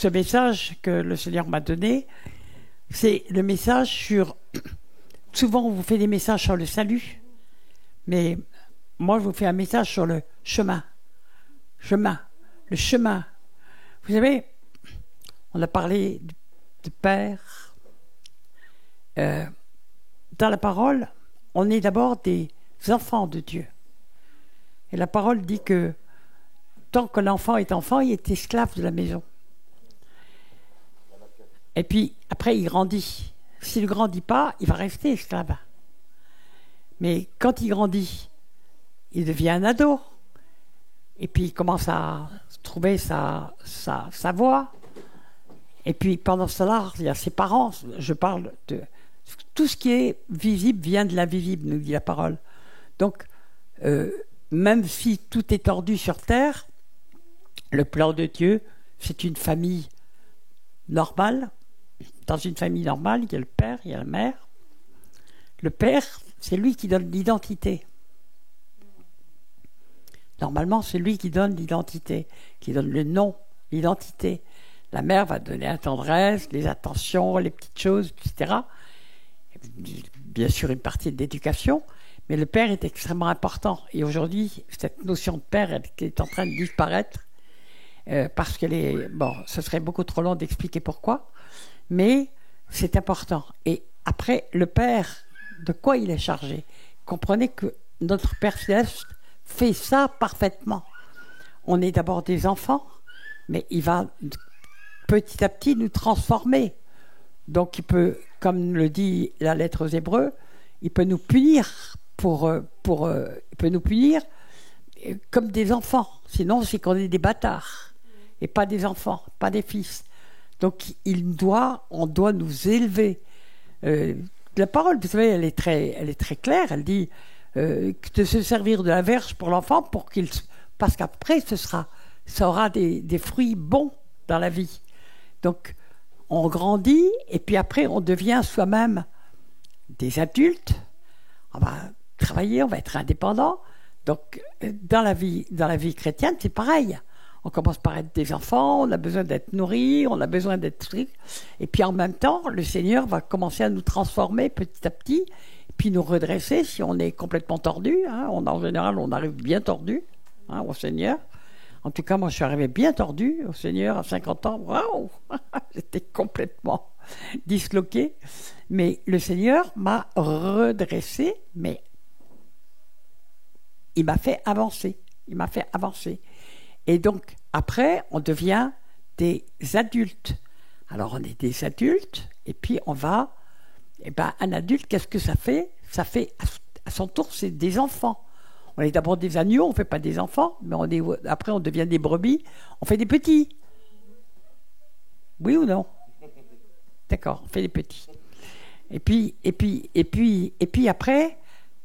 ce message que le Seigneur m'a donné, c'est le message sur... Souvent, on vous fait des messages sur le salut, mais moi, je vous fais un message sur le chemin. Le chemin. Vous savez, on a parlé de Père. Dans la parole, on est d'abord des enfants de Dieu. Et la parole dit que tant que l'enfant est enfant, il est esclave de la maison. Et puis, après, il grandit. S'il ne grandit pas, il va rester esclave. Mais quand il grandit, il devient un ado. Et puis, il commence à trouver sa voie. Et puis, pendant cela, il y a ses parents. Je parle de... Tout ce qui est visible vient de l'invisible, nous dit la parole. Donc, même si tout est tordu sur terre, le plan de Dieu, c'est une famille normale. Dans une famille normale, il y a le père, il y a la mère. Le père, c'est lui qui donne l'identité. Normalement, c'est lui qui donne l'identité, qui donne le nom, l'identité. La mère va donner la tendresse, les attentions, les petites choses, etc. Bien sûr, une partie de l'éducation, mais le père est extrêmement important. Et aujourd'hui, cette notion de père est en train de disparaître parce qu'elle est... Bon, ce serait beaucoup trop long d'expliquer pourquoi, mais c'est important. Et après, le père, de quoi il est chargé? Comprenez que notre Père Céleste fait ça parfaitement. On est d'abord des enfants, mais il va petit à petit nous transformer. Donc il peut, comme le dit la lettre aux Hébreux, il peut nous punir il peut nous punir comme des enfants. Sinon, c'est qu'on est des bâtards et pas des enfants, pas des fils. Donc on doit nous élever. La parole, vous savez, elle est très claire. Elle dit de se servir de la verge pour l'enfant parce qu'après ça aura des fruits bons dans la vie. Donc on grandit et puis après on devient soi-même des adultes. On va travailler, on va être indépendant. Donc dans la vie chrétienne, c'est pareil. On commence par être des enfants, on a besoin d'être nourris, on a besoin d'être... Et puis en même temps, le Seigneur va commencer à nous transformer petit à petit, puis nous redresser si on est complètement tordu. En général, on arrive bien tordu au Seigneur. En tout cas, moi, je suis arrivé bien tordu au Seigneur à 50 ans. Waouh! J'étais complètement disloqué. Mais le Seigneur m'a redressé, mais il m'a fait avancer. Et donc, après, on devient des adultes. Alors, on est des adultes, et puis on va... un adulte, qu'est-ce que ça fait? Ça fait, à son tour, c'est des enfants. On est d'abord des agneaux, on ne fait pas des enfants, mais après, on devient des brebis, on fait des petits. Oui ou non? D'accord, on fait des petits. Et puis après,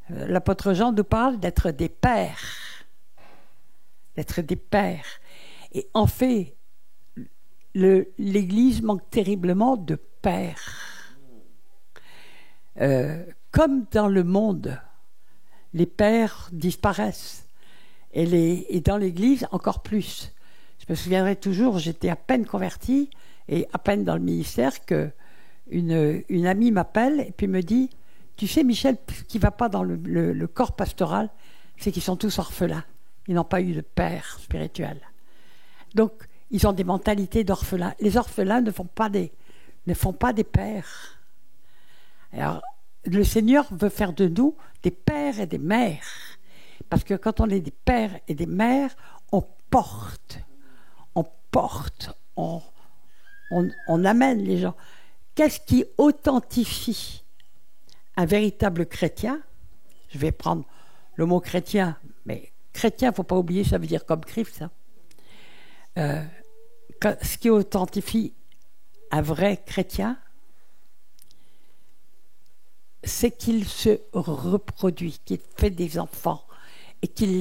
l'apôtre Jean nous parle d'être des pères. D'être des pères. Et en fait, l'Église manque terriblement de pères. Comme dans le monde, les pères disparaissent. Et dans l'Église, encore plus. Je me souviendrai toujours, j'étais à peine convertie et à peine dans le ministère qu'une amie m'appelle et puis me dit « Tu sais, Michel, ce qui ne va pas dans le corps pastoral, c'est qu'ils sont tous orphelins. Ils n'ont pas eu de père spirituel. Donc, ils ont des mentalités d'orphelins. Les orphelins ne font pas des pères. Alors, le Seigneur veut faire de nous des pères et des mères. Parce que quand on est des pères et des mères, on porte, on amène les gens. Qu'est-ce qui authentifie un véritable chrétien? Je vais prendre le mot chrétien, mais chrétien, il ne faut pas oublier, ça veut dire comme Christ. Ce qui authentifie un vrai chrétien, c'est qu'il se reproduit, qu'il fait des enfants et qu'il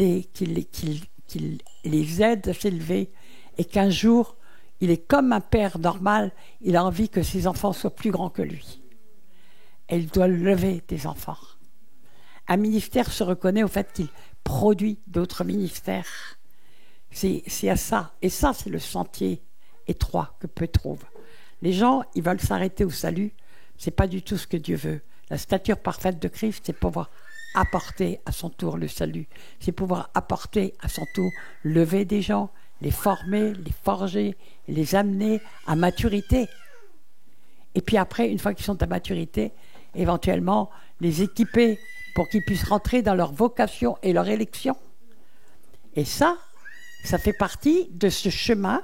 les aide à s'élever et qu'un jour, il est comme un père normal, il a envie que ses enfants soient plus grands que lui. Et il doit lever des enfants. Un ministère se reconnaît au fait qu'il produit d'autres ministères. C'est à ça. Et ça, c'est le sentier étroit que peu trouvent. Les gens, ils veulent s'arrêter au salut. C'est pas du tout ce que Dieu veut. La stature parfaite de Christ, c'est pouvoir apporter à son tour le salut. C'est pouvoir apporter à son tour, lever des gens, les former, les forger, les amener à maturité. Et puis après, une fois qu'ils sont à maturité, éventuellement les équiper pour qu'ils puissent rentrer dans leur vocation et leur élection. Et ça fait partie de ce chemin.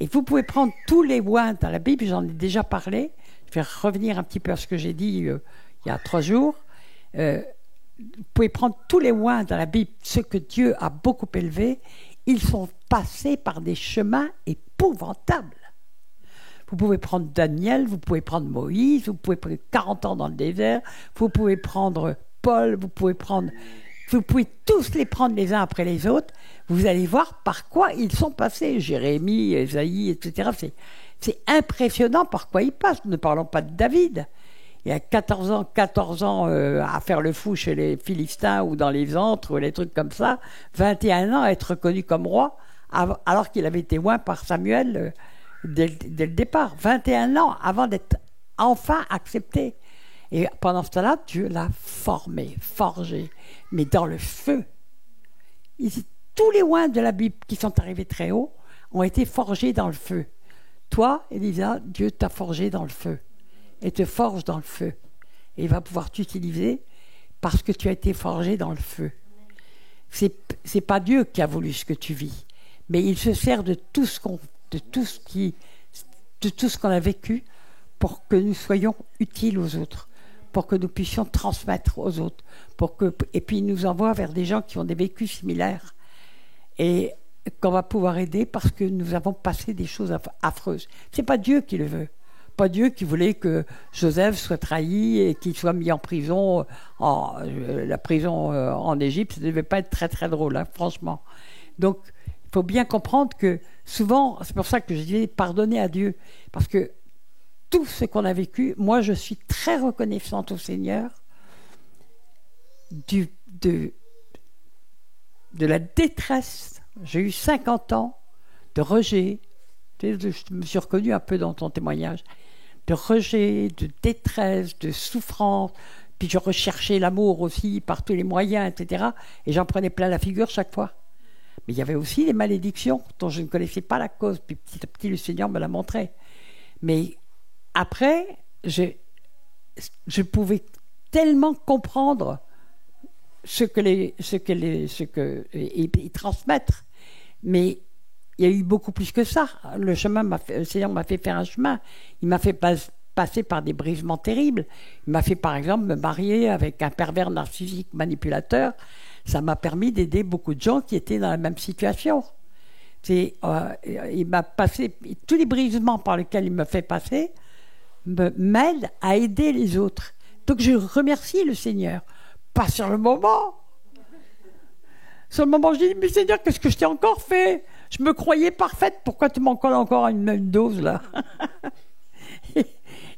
Et vous pouvez prendre tous les oins dans la Bible, j'en ai déjà parlé. Je vais revenir un petit peu à ce que j'ai dit il y a 3 jours. Vous pouvez prendre tous les oins dans la Bible, ceux que Dieu a beaucoup élevés. Ils sont passés par des chemins épouvantables. Vous pouvez prendre Daniel, vous pouvez prendre Moïse, vous pouvez prendre 40 ans dans le désert, vous pouvez prendre Paul, vous pouvez tous les prendre les uns après les autres. Vous allez voir par quoi ils sont passés. Jérémie, Ésaïe, etc. C'est impressionnant par quoi ils passent. Ne parlons pas de David. Il y a 14 ans à faire le fou chez les Philistins ou dans les antres ou les trucs comme ça. 21 ans à être reconnu comme roi, alors qu'il avait été oint par Samuel dès le départ. 21 ans avant d'être enfin accepté. Et pendant ce temps-là, Dieu l'a formé, forgé, mais dans le feu. Tous les oins de la Bible qui sont arrivés très haut ont été forgés dans le feu. Toi, Elisa, Dieu t'a forgé dans le feu et te forge dans le feu. Et il va pouvoir t'utiliser parce que tu as été forgé dans le feu. C'est pas Dieu qui a voulu ce que tu vis, mais il se sert de tout ce qu'on a vécu pour que nous soyons utiles aux autres, pour que nous puissions transmettre aux autres, et puis il nous envoie vers des gens qui ont des vécus similaires et qu'on va pouvoir aider parce que nous avons passé des choses affreuses. C'est pas Dieu qui le veut. Pas Dieu qui voulait que Joseph soit trahi et qu'il soit mis en prison. La prison en Égypte, ça ne devait pas être très très drôle, hein, franchement. Donc, il faut bien comprendre que souvent, c'est pour ça que je dis pardonner à Dieu, parce que tout ce qu'on a vécu, moi je suis très reconnaissante au Seigneur de la détresse. J'ai eu 50 ans de rejet. Je me suis reconnue un peu dans ton témoignage. De rejet, de détresse, de souffrance. Puis je recherchais l'amour aussi par tous les moyens, etc. Et j'en prenais plein la figure chaque fois. Mais il y avait aussi des malédictions dont je ne connaissais pas la cause. Puis petit à petit, le Seigneur me l'a montré. Mais après, je pouvais tellement comprendre et transmettre. Mais il y a eu beaucoup plus que ça. Le Seigneur m'a fait faire un chemin. Il m'a fait passer par des brisements terribles. Il m'a fait, par exemple, me marier avec un pervers narcissique manipulateur. Ça m'a permis d'aider beaucoup de gens qui étaient dans la même situation. Il m'a passé tous les brisements par lesquels il me fait passer m'aident à aider les autres. Donc je remercie le Seigneur. Pas sur le moment. Sur le moment, je dis, mais Seigneur, qu'est-ce que je t'ai encore fait? Je me croyais parfaite. Pourquoi tu m'en colles encore une dose là?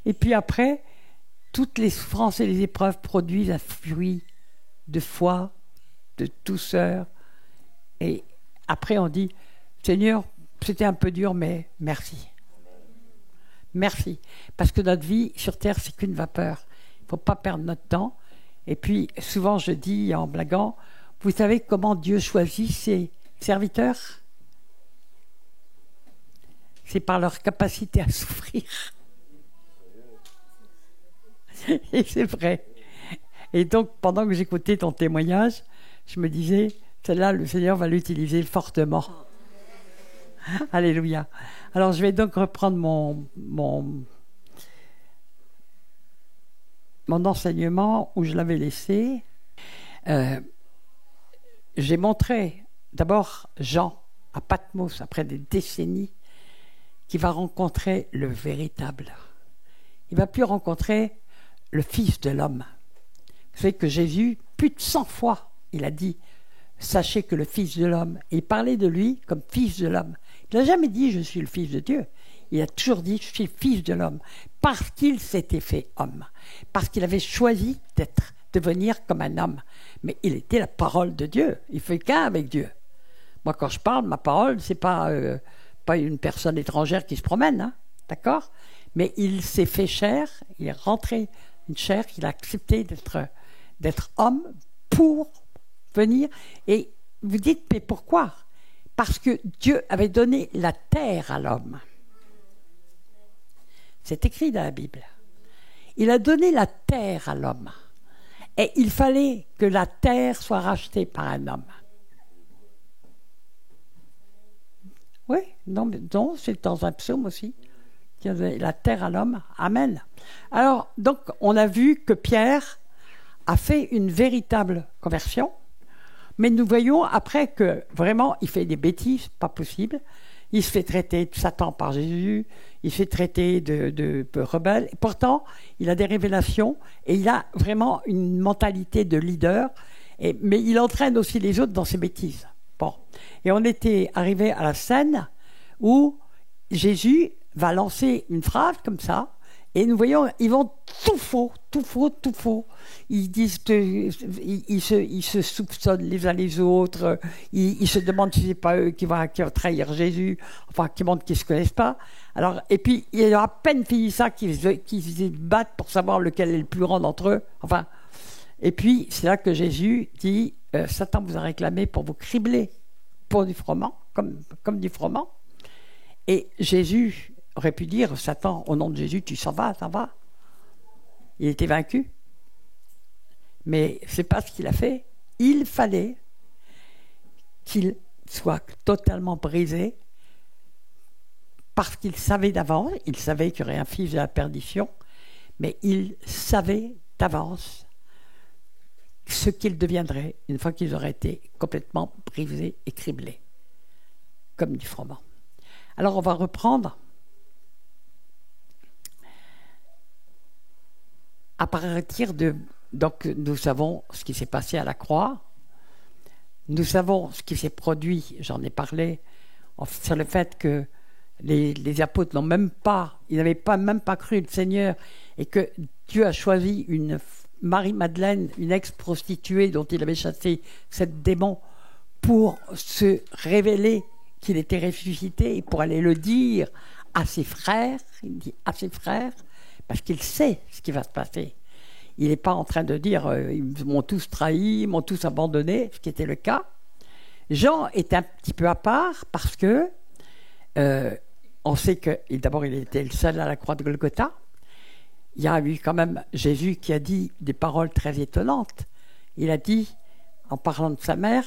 Et puis après, toutes les souffrances et les épreuves produisent un fruit de foi, de douceur. Et après, on dit, Seigneur, c'était un peu dur, mais merci. Merci. Parce que notre vie sur terre, c'est qu'une vapeur. Il ne faut pas perdre notre temps. Et puis, souvent, je dis en blaguant, vous savez comment Dieu choisit ses serviteurs? C'est par leur capacité à souffrir. Et c'est vrai. Et donc, pendant que j'écoutais ton témoignage, je me disais, celle-là, le Seigneur va l'utiliser fortement. Alléluia. Alors, je vais donc reprendre mon enseignement où je l'avais laissé. J'ai montré d'abord Jean à Patmos, après des décennies, qui va rencontrer le véritable. Il va plus rencontrer le Fils de l'homme. Vous savez que Jésus, plus de 100 fois, il a dit « Sachez que le Fils de l'homme », il parlait de lui comme Fils de l'homme. Il n'a jamais dit « Je suis le Fils de Dieu ». Il a toujours dit « Je suis le Fils de l'homme », parce qu'il s'était fait homme, parce qu'il avait choisi de venir comme un homme. Mais il était la parole de Dieu. Il fait qu'un avec Dieu. Moi, quand je parle, ma parole, c'est pas pas une personne étrangère qui se promène, hein, d'accord? Mais il s'est fait chair, il est rentré une chair, il a accepté d'être homme pour venir. Et vous dites, mais pourquoi? Parce que Dieu avait donné la terre à l'homme. C'est écrit dans la Bible. Il a donné la terre à l'homme. Et il fallait que la terre soit rachetée par un homme. Oui, non, c'est dans un psaume aussi. La terre à l'homme. Amen. Alors, donc, on a vu que Pierre a fait une véritable conversion, mais nous voyons après que vraiment, il fait des bêtises, pas possible. Il se fait traiter de Satan par Jésus, il se fait traiter de rebelle. Et pourtant, il a des révélations et il a vraiment une mentalité de leader, mais il entraîne aussi les autres dans ses bêtises. Bon. Et on était arrivé à la scène où Jésus va lancer une phrase comme ça, et nous voyons, ils vont tout faux. Ils disent, ils se soupçonnent les uns les autres, ils se demandent si c'est pas eux qui vont trahir Jésus, enfin qui montrent qu'ils se connaissent pas. Alors, et puis il a à peine fini ça qu'ils se battent pour savoir lequel est le plus grand d'entre eux. Enfin, et puis c'est là que Jésus dit, Satan vous a réclamé pour vous cribler pour du froment, comme du froment. Et Jésus aurait pu dire, Satan, au nom de Jésus, tu s'en vas, ça va. Il était vaincu. Mais c'est pas ce qu'il a fait. Il fallait qu'il soit totalement brisé parce qu'il savait d'avance, il savait qu'il y aurait un fils de la perdition, mais il savait d'avance ce qu'il deviendrait une fois qu'ils auraient été complètement brisés et criblés, comme du froment. Alors on va reprendre à partir de... Donc nous savons ce qui s'est passé à la croix, nous savons ce qui s'est produit, j'en ai parlé, sur le fait que les apôtres n'ont même pas, ils n'avaient même pas cru le Seigneur, et que Dieu a choisi une Marie-Madeleine, une ex-prostituée dont il avait chassé 7 démons, pour se révéler qu'il était ressuscité et pour aller le dire à ses frères. Il dit à ses frères, parce qu'il sait ce qui va se passer. Il n'est pas en train de dire ils m'ont tous trahi, ils m'ont tous abandonné, ce qui était le cas. Jean est un petit peu à part parce que on sait que d'abord il était le seul à la croix de Golgotha. Il y a eu quand même Jésus qui a dit des paroles très étonnantes. Il a dit, en parlant de sa mère,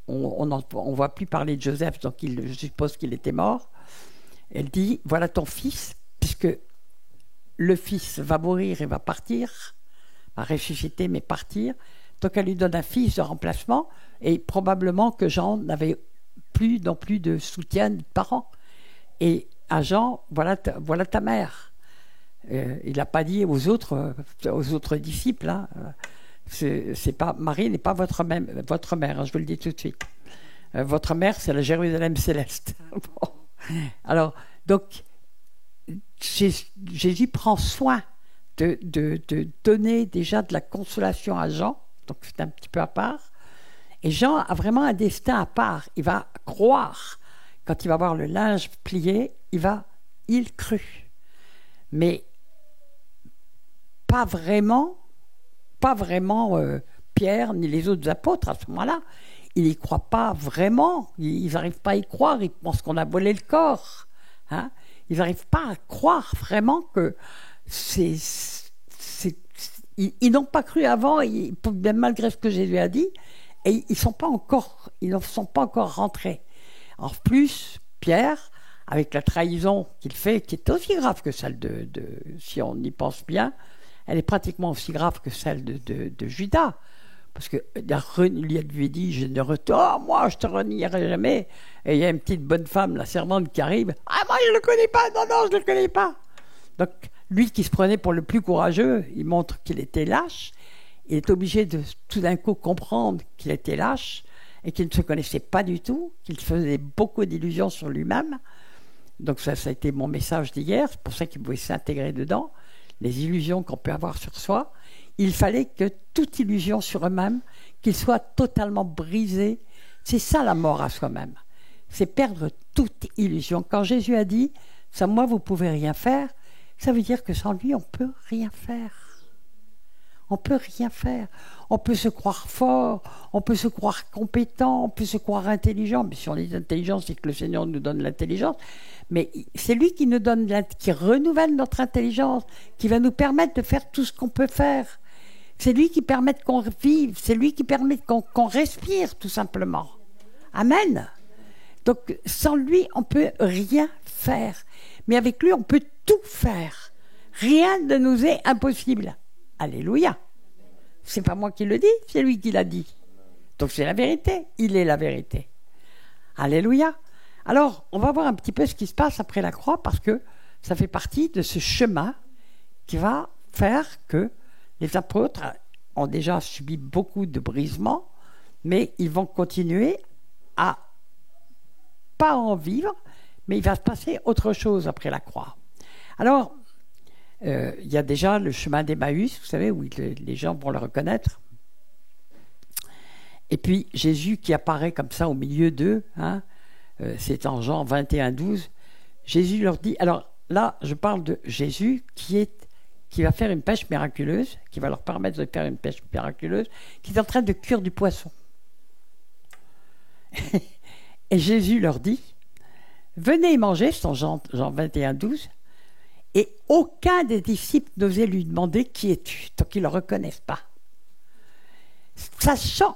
on ne voit plus parler de Joseph, donc je suppose qu'il était mort. Elle dit, voilà ton fils, puisque le fils va mourir et va partir, va ressusciter mais partir. Donc elle lui donne un fils de remplacement, et probablement que Jean n'avait plus non plus de soutien de parents. Et à Jean, voilà ta mère. Il n'a pas dit aux autres disciples, hein, c'est pas, Marie n'est pas votre mère, hein, je vous le dis tout de suite. Votre mère, c'est la Jérusalem céleste. Bon. Alors, donc, Jésus prend soin de donner déjà de la consolation à Jean, donc c'est un petit peu à part. Et Jean a vraiment un destin à part. Il va croire. Quand il va voir le linge plié, il crut. Mais pas vraiment Pierre ni les autres apôtres à ce moment-là. Ils n'y croient pas vraiment. Ils n'arrivent pas à y croire. Ils pensent qu'on a volé le corps. Hein? Ils n'arrivent pas à croire vraiment que ils n'ont pas cru avant, même malgré ce que Jésus a dit, et ils ne sont pas encore rentrés. En plus, Pierre, avec la trahison qu'il fait, qui est aussi grave que celle si on y pense bien, elle est pratiquement aussi grave que celle de Judas. Parce qu'il lui a dit, moi je te renierai jamais. Et il y a une petite bonne femme, la servante qui arrive. Ah, moi je ne le connais pas, non, je ne le connais pas. Donc lui qui se prenait pour le plus courageux, il montre qu'il était lâche. Il est obligé de tout d'un coup comprendre qu'il était lâche et qu'il ne se connaissait pas du tout, qu'il faisait beaucoup d'illusions sur lui-même. Donc ça a été mon message d'hier, c'est pour ça qu'il pouvait s'intégrer dedans, les illusions qu'on peut avoir sur soi. Il fallait que toute illusion sur eux-mêmes, qu'ils soient totalement brisés. C'est ça la mort à soi-même. c'est perdre toute illusion. Quand Jésus a dit « sans moi, vous ne pouvez rien faire », ça veut dire que sans lui, on ne peut rien faire. On ne peut rien faire. On peut se croire fort, on peut se croire compétent, on peut se croire intelligent. Mais si on est intelligent, c'est que le Seigneur nous donne l'intelligence. Mais c'est lui qui nous donne, qui renouvelle notre intelligence, qui va nous permettre de faire tout ce qu'on peut faire. C'est lui qui permet qu'on vive, c'est lui qui permet qu'on respire, tout simplement. Amen. Donc, sans lui, on ne peut rien faire. Mais avec lui, on peut tout faire. Rien ne nous est impossible. Alléluia. C'est pas moi qui le dis, c'est lui qui l'a dit. Donc c'est la vérité, il est la vérité. Alléluia. Alors, on va voir un petit peu ce qui se passe après la croix, parce que ça fait partie de ce chemin qui va faire que les apôtres ont déjà subi beaucoup de brisements, mais ils vont continuer à pas en vivre, mais il va se passer autre chose après la croix. Alors, il y a déjà le chemin d'Emmaüs, vous savez, où les gens vont le reconnaître. Et puis Jésus qui apparaît comme ça au milieu d'eux, hein, c'est en Jean 21, 12. Jésus leur dit, alors là, je parle de Jésus qui va faire une pêche miraculeuse, qui va leur permettre de faire une pêche miraculeuse, qui est en train de cuire du poisson. Et Jésus leur dit, venez et mangez, c'est en Jean 21, 12. Et aucun des disciples n'osait lui demander qui es-tu, tant qu'ils ne le reconnaissent pas. Sachant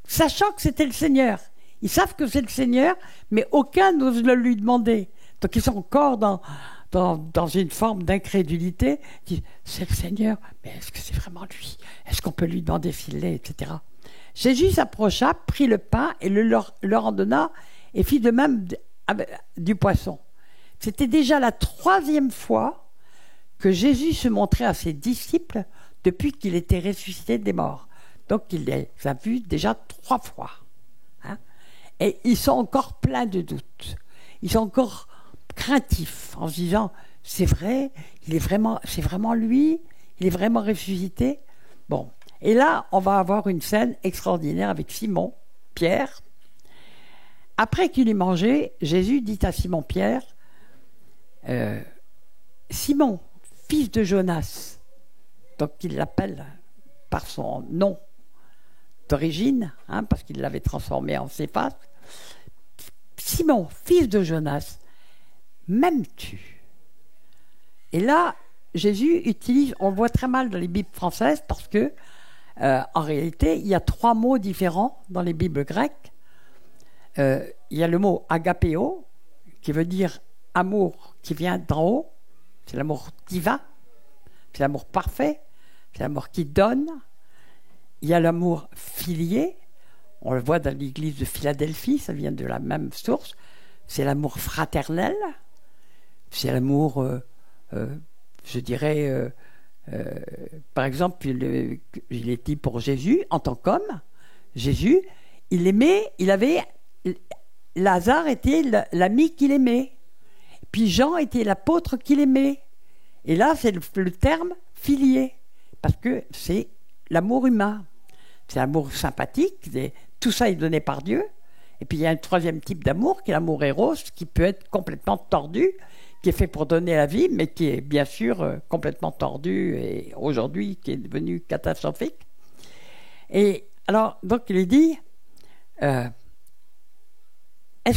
que c'était le Seigneur. Ils savent que c'est le Seigneur, mais aucun n'ose le lui demander. Donc ils sont encore dans une forme d'incrédulité. Ils disent, c'est le Seigneur, mais est-ce que c'est vraiment lui? Est-ce qu'on peut lui demander s'il l'est, etc. Jésus s'approcha, prit le pain et leur en donna, et fit de même du poisson. C'était déjà la 3e fois que Jésus se montrait à ses disciples depuis qu'il était ressuscité des morts. Donc il les a vus déjà 3 fois. Hein? Et ils sont encore pleins de doutes. Ils sont encore craintifs en se disant, c'est vrai, c'est vraiment lui, il est vraiment ressuscité. Bon, et là, on va avoir une scène extraordinaire avec Simon, Pierre. Après qu'il ait mangé, Jésus dit à Simon-Pierre, Simon, fils de Jonas, donc il l'appelle par son nom d'origine, hein, parce qu'il l'avait transformé en Céphas. Simon, fils de Jonas, m'aimes-tu? Et là, Jésus utilise, on le voit très mal dans les Bibles françaises, parce que en réalité, il y a 3 mots différents dans les Bibles grecques. Il y a le mot agapéo, qui veut dire amour qui vient d'en haut, c'est l'amour divin, c'est l'amour parfait, c'est l'amour qui donne. Il y a l'amour filié, on le voit dans l'église de Philadelphie, ça vient de la même source, c'est l'amour fraternel, c'est l'amour, je dirais, par exemple, il est dit pour Jésus, en tant qu'homme, Jésus, Lazare était l'ami qu'il aimait. Puis Jean était l'apôtre qu'il aimait. Et là, c'est le terme filié, parce que c'est l'amour humain. C'est l'amour sympathique, tout ça est donné par Dieu. Et puis il y a un 3e type d'amour, qui est l'amour éros, qui peut être complètement tordu, qui est fait pour donner la vie, mais qui est bien sûr complètement tordu, et aujourd'hui, qui est devenu catastrophique. Et alors, donc il est dit, est-ce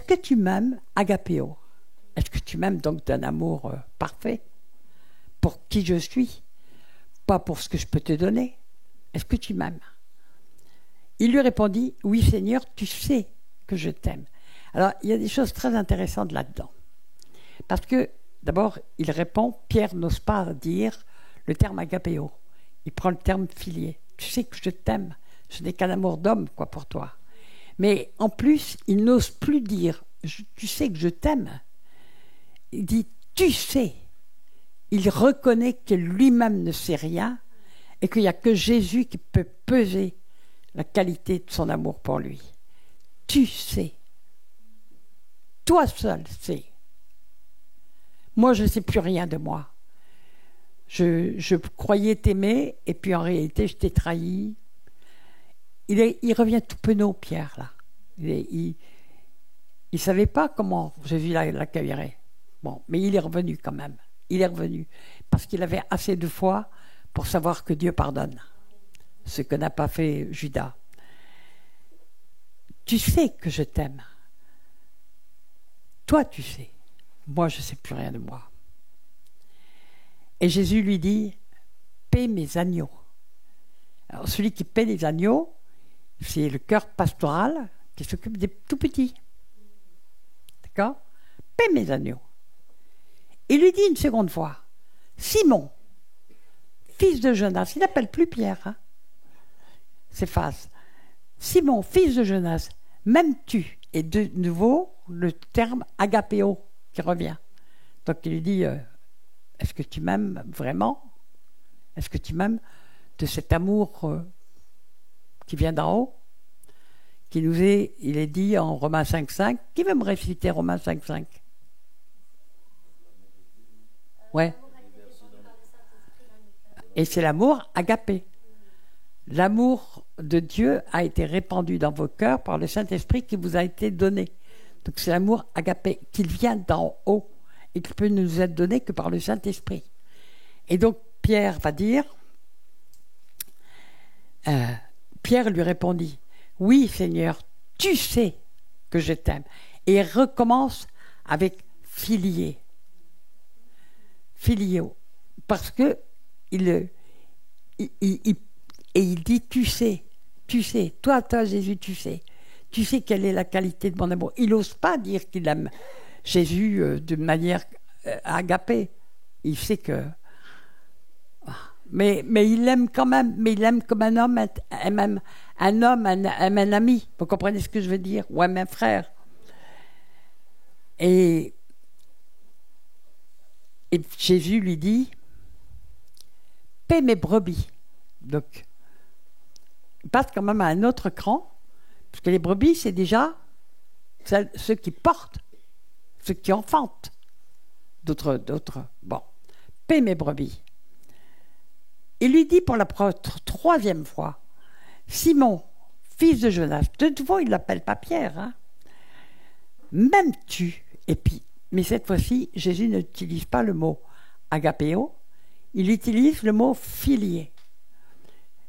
que tu m'aimes, agapéo? Est-ce que tu m'aimes donc d'un amour parfait, pour qui je suis, pas pour ce que je peux te donner? Est-ce que tu m'aimes? Il lui répondit, oui Seigneur, tu sais que je t'aime. Alors, il y a des choses très intéressantes là-dedans. Parce que, d'abord, il répond, Pierre n'ose pas dire le terme agapéo. Il prend le terme filié. Tu sais que je t'aime. Ce n'est qu'un amour d'homme, quoi, pour toi. Mais en plus, il n'ose plus dire, tu sais que je t'aime. Il dit, tu sais. Il reconnaît que lui-même ne sait rien et qu'il n'y a que Jésus qui peut peser la qualité de son amour pour lui. Tu sais. Toi seul sais. Moi, je ne sais plus rien de moi. Je croyais t'aimer et puis en réalité, je t'ai trahi. Il revient tout penaud, Pierre, là. Il ne savait pas comment Jésus l'accueillerait. Bon, mais il est revenu quand même. Il est revenu parce qu'il avait assez de foi pour savoir que Dieu pardonne, ce que n'a pas fait Judas. Tu sais que je t'aime. Toi, tu sais. Moi, je ne sais plus rien de moi. Et Jésus lui dit, paie mes agneaux. Alors, celui qui paie les agneaux, c'est le cœur pastoral qui s'occupe des tout petits. D'accord ? Paie mes agneaux. Il lui dit une seconde fois, Simon, fils de Jonas, il n'appelle plus Pierre, hein, c'est Phase. Simon, fils de Jonas, m'aimes-tu? Et de nouveau, le terme agapéo qui revient. Donc il lui dit, est-ce que tu m'aimes vraiment? Est-ce que tu m'aimes de cet amour qui vient d'en haut? Qui nous est, il est dit en Romains 5.5. Qui veut me réciter Romains 5.5? Ouais. Et c'est l'amour agapé. L'amour de Dieu a été répandu dans vos cœurs par le Saint-Esprit qui vous a été donné. Donc c'est l'amour agapé, qu'il vient d'en haut et qui peut nous être donné que par le Saint-Esprit. Et donc Pierre va dire, Pierre lui répondit, oui Seigneur, tu sais que je t'aime. Et il recommence avec filié. Filio, parce que il dit tu sais, toi Jésus, tu sais quelle est la qualité de mon amour. Il n'ose pas dire qu'il aime Jésus de manière agapée. Il sait que, mais il l'aime quand même, mais il l'aime comme un homme aime un ami. Vous comprenez ce que je veux dire? Ou un frère. Et Jésus lui dit, paie mes brebis. Donc, il passe quand même à un autre cran, parce que les brebis, c'est déjà ceux qui portent, ceux qui enfantent. D'autres. Bon, paie mes brebis. Il lui dit pour la troisième fois, Simon, fils de Jonas, de nouveau, il ne l'appelle pas Pierre, hein. M'aimes-tu? Et puis, mais cette fois-ci, Jésus n'utilise pas le mot agapéo, il utilise le mot filié.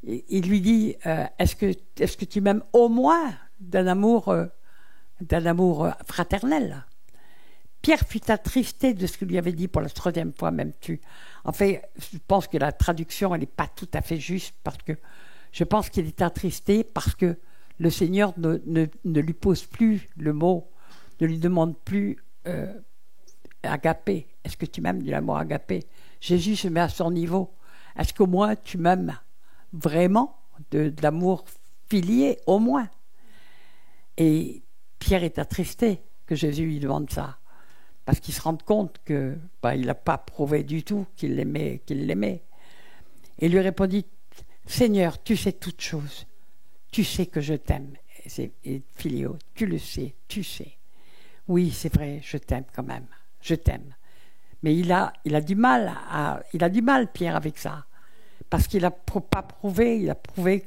Il lui dit, est-ce que tu m'aimes au moins d'un amour fraternel? Pierre fut attristé de ce qu'il lui avait dit pour la troisième fois, m'aimes-tu? En fait, je pense que la traduction, elle n'est pas tout à fait juste, parce que je pense qu'il est attristé parce que le Seigneur ne lui pose plus le mot, ne lui demande plus agapé. Est-ce que tu m'aimes de l'amour agapé? Jésus se met à son niveau. Est-ce qu'au moins tu m'aimes vraiment de l'amour filié, au moins? Et Pierre est attristé que Jésus lui demande ça, parce qu'il se rend compte que il n'a pas prouvé du tout qu'il l'aimait. Et il lui répondit, Seigneur, tu sais toutes choses, tu sais que je t'aime. Et Filio, tu le sais, tu sais. Oui, c'est vrai, je t'aime quand même, je t'aime. Mais il a du mal, Pierre, avec ça. Parce qu'il n'a pas prouvé, il a prouvé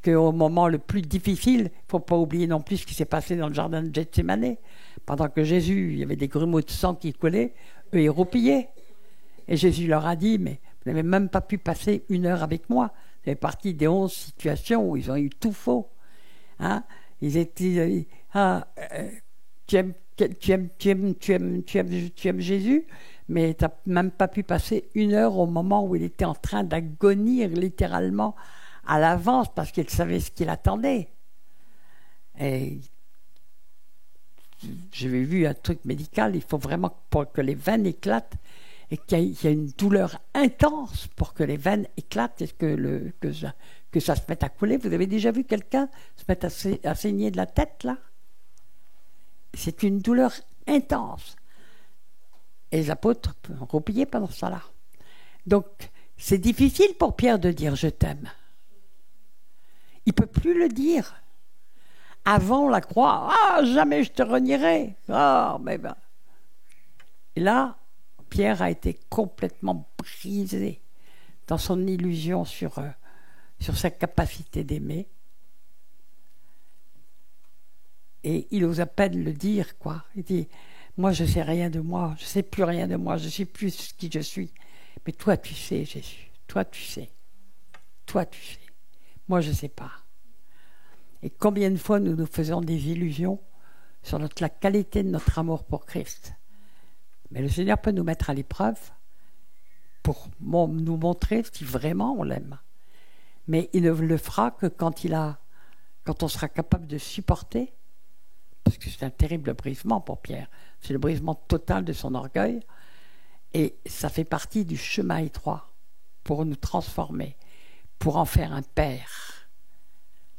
qu'au moment le plus difficile, il ne faut pas oublier non plus ce qui s'est passé dans le jardin de Gethsémanée. Pendant que Jésus, il y avait des grumeaux de sang qui coulaient, eux, ils roupillaient. Et Jésus leur a dit, mais vous n'avez même pas pu passer 1 heure avec moi. C'est partie des 11 situations où ils ont eu tout faux. Hein? Ils étaient... tu aimes Jésus, mais tu n'as même pas pu passer 1 heure au moment où il était en train d'agonir littéralement à l'avance parce qu'il savait ce qu'il attendait. Et j'avais vu un truc médical, il faut vraiment pour que les veines éclatent et qu'il y ait une douleur intense pour que les veines éclatent et que ça se mette à couler. Vous avez déjà vu quelqu'un se mettre à saigner de la tête, là? C'est une douleur intense. Et les apôtres roupillaient pendant ça là. Donc, c'est difficile pour Pierre de dire « je t'aime ». Il ne peut plus le dire. Avant la croix, « ah, jamais je te renierai ». Oh, mais ben. Et là, Pierre a été complètement brisé dans son illusion sur sa capacité d'aimer. Et il ose à peine le dire, quoi. Il dit, moi, je ne sais rien de moi, je ne sais plus rien de moi, je ne sais plus qui je suis. Mais toi, tu sais, Jésus, toi, tu sais. Toi, tu sais. Moi, je ne sais pas. Et combien de fois nous nous faisons des illusions sur la qualité de notre amour pour Christ. Mais le Seigneur peut nous mettre à l'épreuve pour nous montrer si vraiment on l'aime. Mais il ne le fera que quand on sera capable de supporter, parce que c'est un terrible brisement pour Pierre, c'est le brisement total de son orgueil, et ça fait partie du chemin étroit pour nous transformer, pour en faire un père.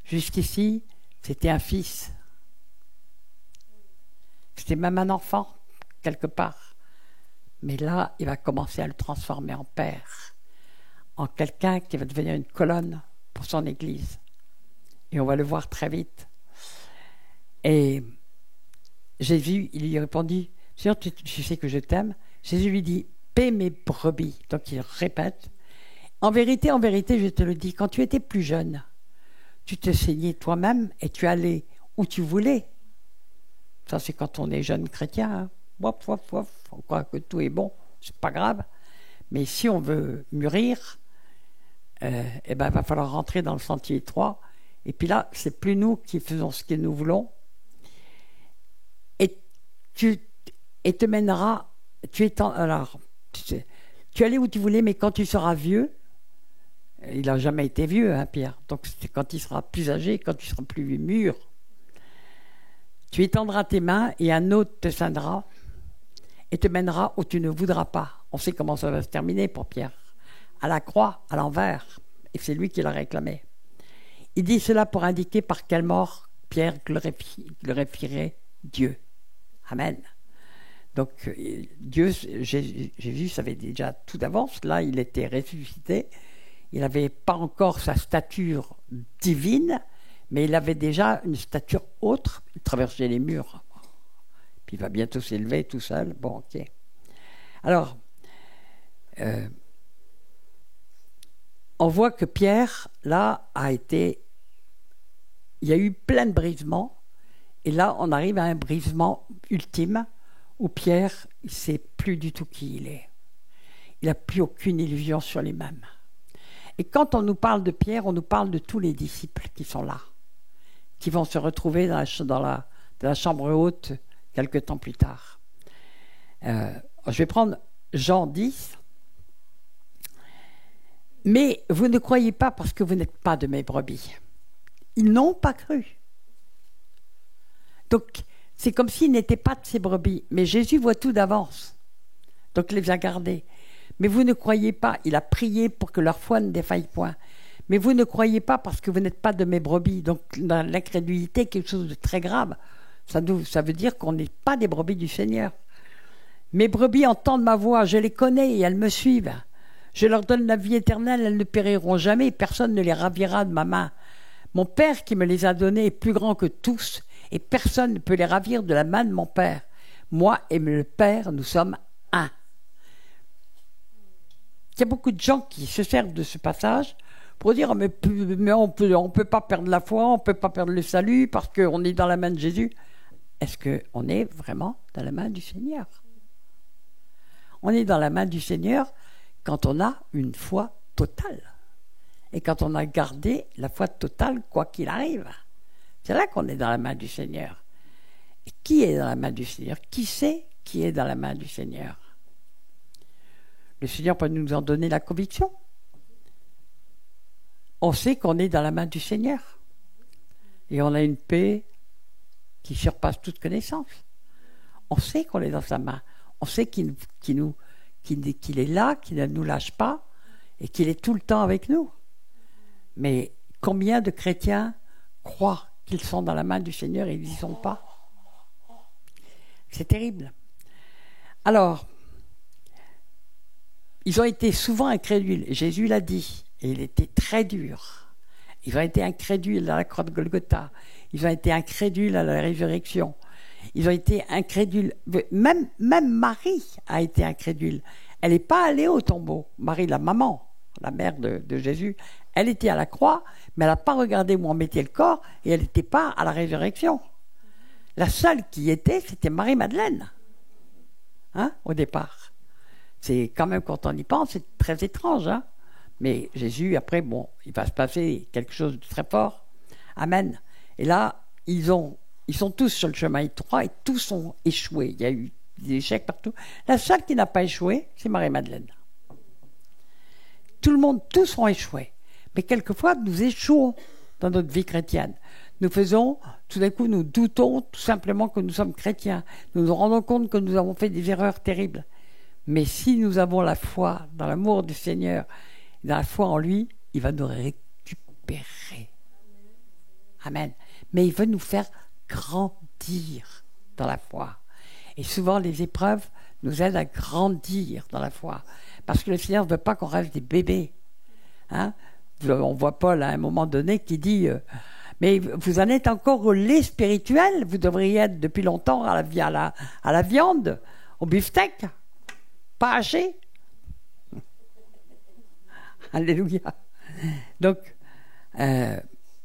Jusqu'ici, c'était un fils, c'était même un enfant, quelque part. Mais là, il va commencer à le transformer en père, en quelqu'un qui va devenir une colonne pour son Église. Et on va le voir très vite. Et Jésus, il lui répondit, « Seigneur, tu sais que je t'aime ?» Jésus lui dit, « Paie mes brebis. » Donc il répète, « En vérité, je te le dis, quand tu étais plus jeune, tu te saignais toi-même et tu allais où tu voulais. » Ça, c'est quand on est jeune chrétien. Hein. Wop, wop, wop. On croit que tout est bon, c'est pas grave. Mais si on veut mûrir, il va falloir rentrer dans le sentier étroit. Et puis là, c'est plus nous qui faisons ce que nous voulons. Et tu te mèneras. Tu allais où tu voulais, mais quand tu seras vieux, il n'a jamais été vieux, hein, Pierre. Donc c'est quand il sera plus âgé, quand tu seras plus mûr. Tu étendras tes mains et un autre te ceindra et te mènera où tu ne voudras pas. On sait comment ça va se terminer pour Pierre. À la croix, à l'envers. Et c'est lui qui l'a réclamé. Il dit cela pour indiquer par quelle mort Pierre glorifierait Dieu. Amen. Donc Dieu, Jésus savait déjà tout d'avance. Là, il était ressuscité. Il n'avait pas encore sa stature divine, mais il avait déjà une stature autre. Il traversait les murs. Puis il va bientôt s'élever tout seul. Bon, ok. Alors, on voit que Pierre, là, il y a eu plein de brisements. Et là, on arrive à un brisement ultime où Pierre, il ne sait plus du tout qui il est. Il n'a plus aucune illusion sur les mêmes. Et quand on nous parle de Pierre, on nous parle de tous les disciples qui sont là, qui vont se retrouver dans la chambre haute quelque temps plus tard. Je vais prendre Jean 10. « Mais vous ne croyez pas parce que vous n'êtes pas de mes brebis. » Ils n'ont pas cru. Donc, c'est comme s'ils n'étaient pas de ses brebis. Mais Jésus voit tout d'avance. Donc, il les a gardés. Mais vous ne croyez pas. Il a prié pour que leur foi ne défaille point. Mais vous ne croyez pas parce que vous n'êtes pas de mes brebis. Donc, dans l'incrédulité, quelque chose de très grave. Ça veut dire qu'on n'est pas des brebis du Seigneur. Mes brebis entendent ma voix. Je les connais et elles me suivent. Je leur donne la vie éternelle. Elles ne périront jamais. Personne ne les ravira de ma main. Mon Père qui me les a donnés est plus grand que tous. Et personne ne peut les ravir de la main de mon Père. Moi et le Père, nous sommes un. Il y a beaucoup de gens qui se servent de ce passage pour dire mais on peut pas perdre la foi, on ne peut pas perdre le salut parce qu'on est dans la main de Jésus. Est-ce qu'on est vraiment dans la main du Seigneur? On est dans la main du Seigneur quand on a une foi totale. Et quand on a gardé la foi totale, quoi qu'il arrive. C'est là qu'on est dans la main du Seigneur. Et qui est dans la main du Seigneur? Qui sait qui est dans la main du Seigneur? Le Seigneur peut nous en donner la conviction. On sait qu'on est dans la main du Seigneur. Et on a une paix qui surpasse toute connaissance. On sait qu'on est dans sa main. On sait qu'il est là, qu'il ne nous lâche pas et qu'il est tout le temps avec nous. Mais combien de chrétiens croient qu'ils sont dans la main du Seigneur et ils n'y sont pas? C'est terrible. Alors, ils ont été souvent incrédules. Jésus l'a dit, et il était très dur. Ils ont été incrédules à la croix de Golgotha. Ils ont été incrédules à la résurrection. Ils ont été incrédules. Même Marie a été incrédule. Elle n'est pas allée au tombeau. Marie, la maman, la mère de Jésus, elle était à la croix, mais elle n'a pas regardé où on mettait le corps et elle n'était pas à la résurrection. La seule qui y était, c'était Marie-Madeleine, hein, au départ. C'est quand même, quand on y pense, c'est très étrange, hein. Mais Jésus, après, bon, il va se passer quelque chose de très fort. Amen. Et là, ils sont tous sur le chemin étroit et tous ont échoué. Il y a eu des échecs partout. La seule qui n'a pas échoué, c'est Marie-Madeleine. Tout le monde, tous ont échoué. Mais quelquefois, nous échouons dans notre vie chrétienne. Nous faisons, tout d'un coup, nous doutons tout simplement que nous sommes chrétiens. Nous nous rendons compte que nous avons fait des erreurs terribles. Mais si nous avons la foi dans l'amour du Seigneur, dans la foi en lui, il va nous récupérer. Amen. Mais il veut nous faire grandir dans la foi. Et souvent, les épreuves nous aident à grandir dans la foi. Parce que le Seigneur ne veut pas qu'on reste des bébés. Hein? On voit Paul à un moment donné qui dit mais vous en êtes encore au lait spirituel, vous devriez être depuis longtemps à la viande, au beefsteak, pas haché. Alléluia. Donc,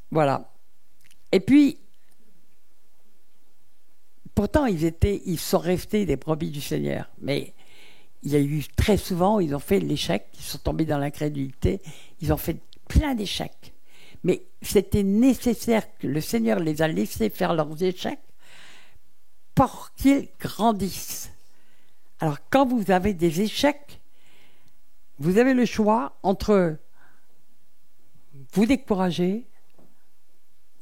voilà. Et puis, pourtant, ils sont restés des brebis du Seigneur. Mais il y a eu très souvent, ils ont fait l'échec, ils sont tombés dans l'incrédulité, ils ont fait plein d'échecs. Mais c'était nécessaire que le Seigneur les a laissés faire leurs échecs pour qu'ils grandissent. Alors, quand vous avez des échecs, vous avez le choix entre vous décourager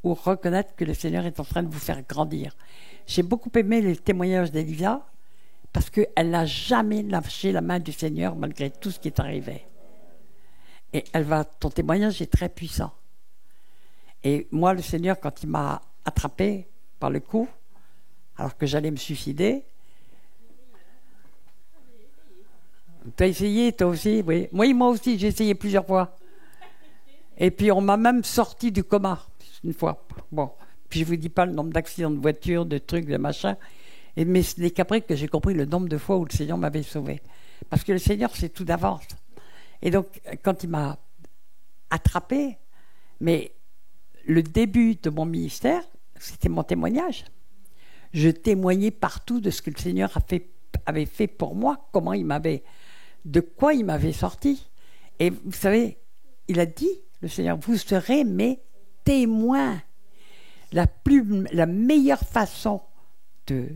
ou reconnaître que le Seigneur est en train de vous faire grandir. J'ai beaucoup aimé les témoignages d'Elisa parce qu'elle n'a jamais lâché la main du Seigneur malgré tout ce qui est arrivé. Et ton témoignage est très puissant. Et moi, le Seigneur, quand il m'a attrapé par le cou, alors que j'allais me suicider, t'as essayé, toi aussi? Oui. Moi aussi, j'ai essayé plusieurs fois. Et puis, on m'a même sorti du coma, une fois. Bon, puis je vous dis pas le nombre d'accidents de voiture, de trucs, de machin. Mais ce n'est qu'après que j'ai compris le nombre de fois où le Seigneur m'avait sauvé. Parce que le Seigneur, c'est tout d'avance. Et donc, quand il m'a attrapé, mais le début de mon ministère, c'était mon témoignage. Je témoignais partout de ce que le Seigneur avait fait pour moi, de quoi il m'avait sorti. Et vous savez, il a dit, le Seigneur, vous serez mes témoins. La meilleure façon de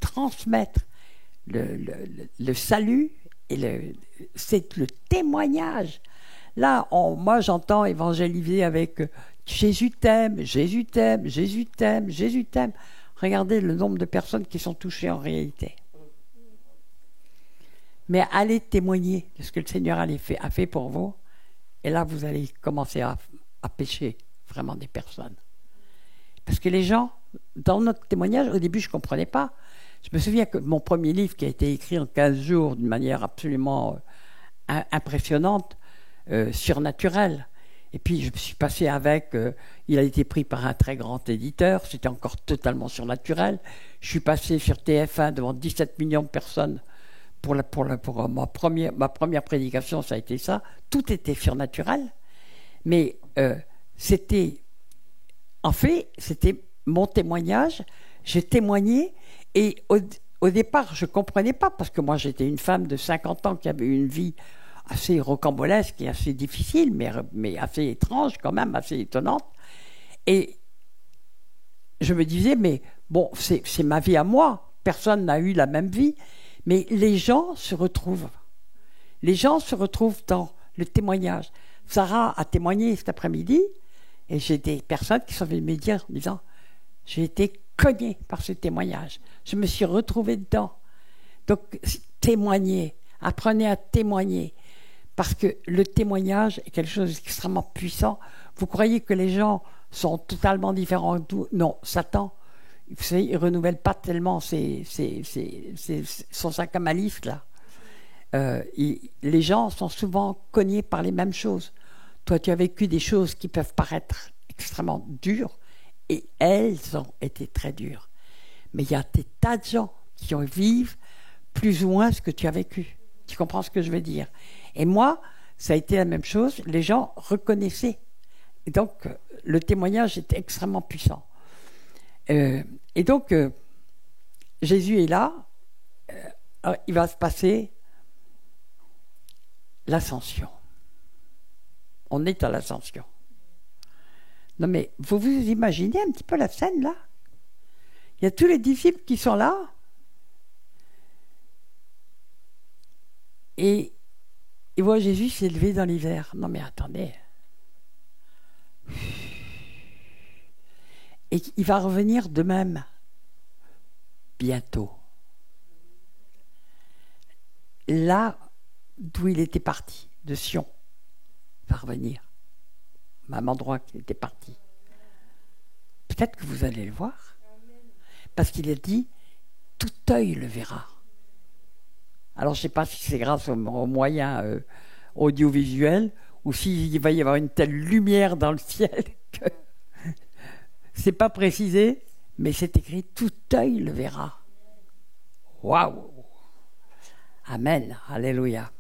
transmettre le salut, c'est le témoignage. Là, moi, j'entends évangéliser avec Jésus t'aime, Jésus t'aime, Jésus t'aime, Jésus t'aime. Regardez le nombre de personnes qui sont touchées en réalité. Mais allez témoigner de ce que le Seigneur a fait pour vous, et là, vous allez commencer à pécher vraiment des personnes. Parce que les gens, dans notre témoignage, au début, je ne comprenais pas. Je me souviens que mon premier livre, qui a été écrit en 15 jours d'une manière absolument impressionnante, surnaturelle. Et puis, je me suis passé avec... il a été pris par un très grand éditeur, c'était encore totalement surnaturel. Je suis passé sur TF1 devant 17 millions de personnes. Pour ma première prédication, ça a été ça. Tout était surnaturel. Mais c'était mon témoignage. J'ai témoigné et au départ, je ne comprenais pas parce que moi, j'étais une femme de 50 ans qui avait eu une vie assez rocambolesque et assez difficile, mais assez étrange quand même, assez étonnante. Et je me disais, mais bon, c'est ma vie à moi. Personne n'a eu la même vie. Mais les gens se retrouvent. Les gens se retrouvent dans le témoignage. Sarah a témoigné cet après-midi et j'ai des personnes qui sont venues me dire en disant « J'ai été cognée par ce témoignage. Je me suis retrouvée dedans. » Donc, témoignez. Apprenez à témoigner. Parce que le témoignage est quelque chose d'extrêmement puissant. Vous croyez que les gens sont totalement différents de vous? Non, Satan, vous savez, il ne renouvelle pas tellement son sac à malice, là. Les gens sont souvent cognés par les mêmes choses. Toi, tu as vécu des choses qui peuvent paraître extrêmement dures, et elles ont été très dures. Mais il y a des tas de gens qui vivent plus ou moins ce que tu as vécu. Tu comprends ce que je veux dire? Et moi, ça a été la même chose. Les gens reconnaissaient. Et donc, le témoignage était extrêmement puissant. Et donc, Jésus est là. Il va se passer l'ascension. On est à l'ascension. Non mais, vous vous imaginez un petit peu la scène là? Il y a tous les disciples qui sont là. Et ils voient Jésus s'élever dans les airs. Non mais attendez. Et il va revenir de même. Bientôt. Là d'où il était parti, de Sion, va revenir. Au même endroit qu'il était parti. Peut-être que vous allez le voir. Parce qu'il a dit, tout œil le verra. Alors je ne sais pas si c'est grâce aux moyens audiovisuels ou s'il va y avoir une telle lumière dans le ciel que c'est pas précisé, mais c'est écrit, tout œil le verra. Waouh! Amen, alléluia.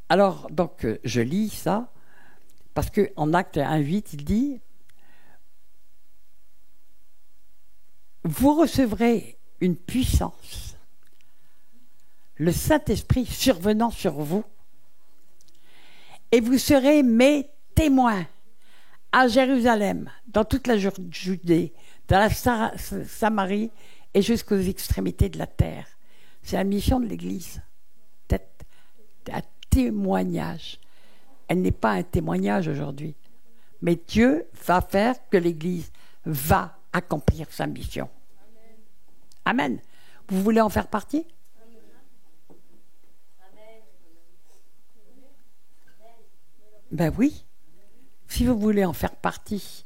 Alors, donc, je lis ça, parce qu'en Acte 1:8, il dit, vous recevrez une puissance, le Saint-Esprit survenant sur vous, et vous serez mes témoins à Jérusalem, dans toute la Judée, dans la Samarie et jusqu'aux extrémités de la terre. C'est la mission de l'Église, d'être un témoignage. Elle n'est pas un témoignage aujourd'hui, mais Dieu va faire que l'Église va accomplir sa mission. Amen. Vous voulez en faire partie? Ben oui. Si vous voulez en faire partie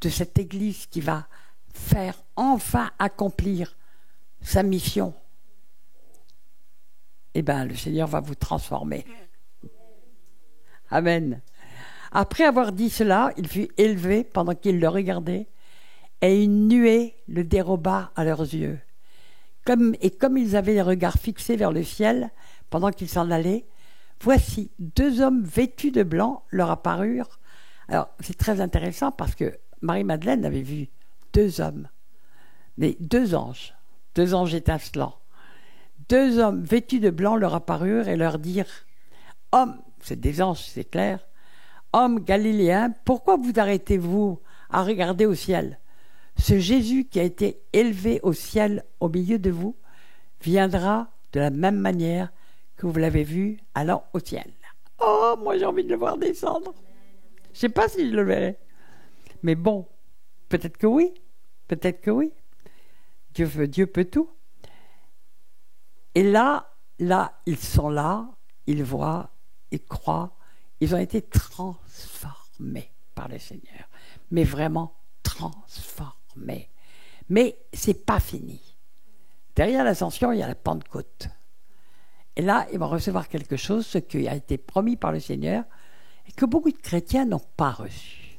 de cette Église qui va faire enfin accomplir sa mission, eh bien, le Seigneur va vous transformer. Amen. Après avoir dit cela, il fut élevé pendant qu'ils le regardaient, et une nuée le déroba à leurs yeux. Comme ils avaient les regards fixés vers le ciel pendant qu'ils s'en allaient, voici 2 hommes vêtus de blanc leur apparurent. Alors, c'est très intéressant parce que Marie-Madeleine avait vu 2 hommes, mais 2 anges étincelants. 2 hommes vêtus de blanc leur apparurent et leur dirent, « Hommes, c'est des anges, c'est clair, hommes galiléens, pourquoi vous arrêtez-vous à regarder au ciel? Ce Jésus qui a été élevé au ciel au milieu de vous viendra de la même manière que vous l'avez vu allant au ciel. » Oh, moi j'ai envie de le voir descendre. Je ne sais pas si je le verrai. Mais bon, peut-être que oui. Peut-être que oui. Dieu peut tout. Et là, ils sont là, ils voient, ils croient, ils ont été transformés par le Seigneur. Mais vraiment transformés. Mais c'est pas fini. Derrière l'ascension, il y a la Pentecôte. Et là, ils vont recevoir quelque chose, ce qui a été promis par le Seigneur, et que beaucoup de chrétiens n'ont pas reçu.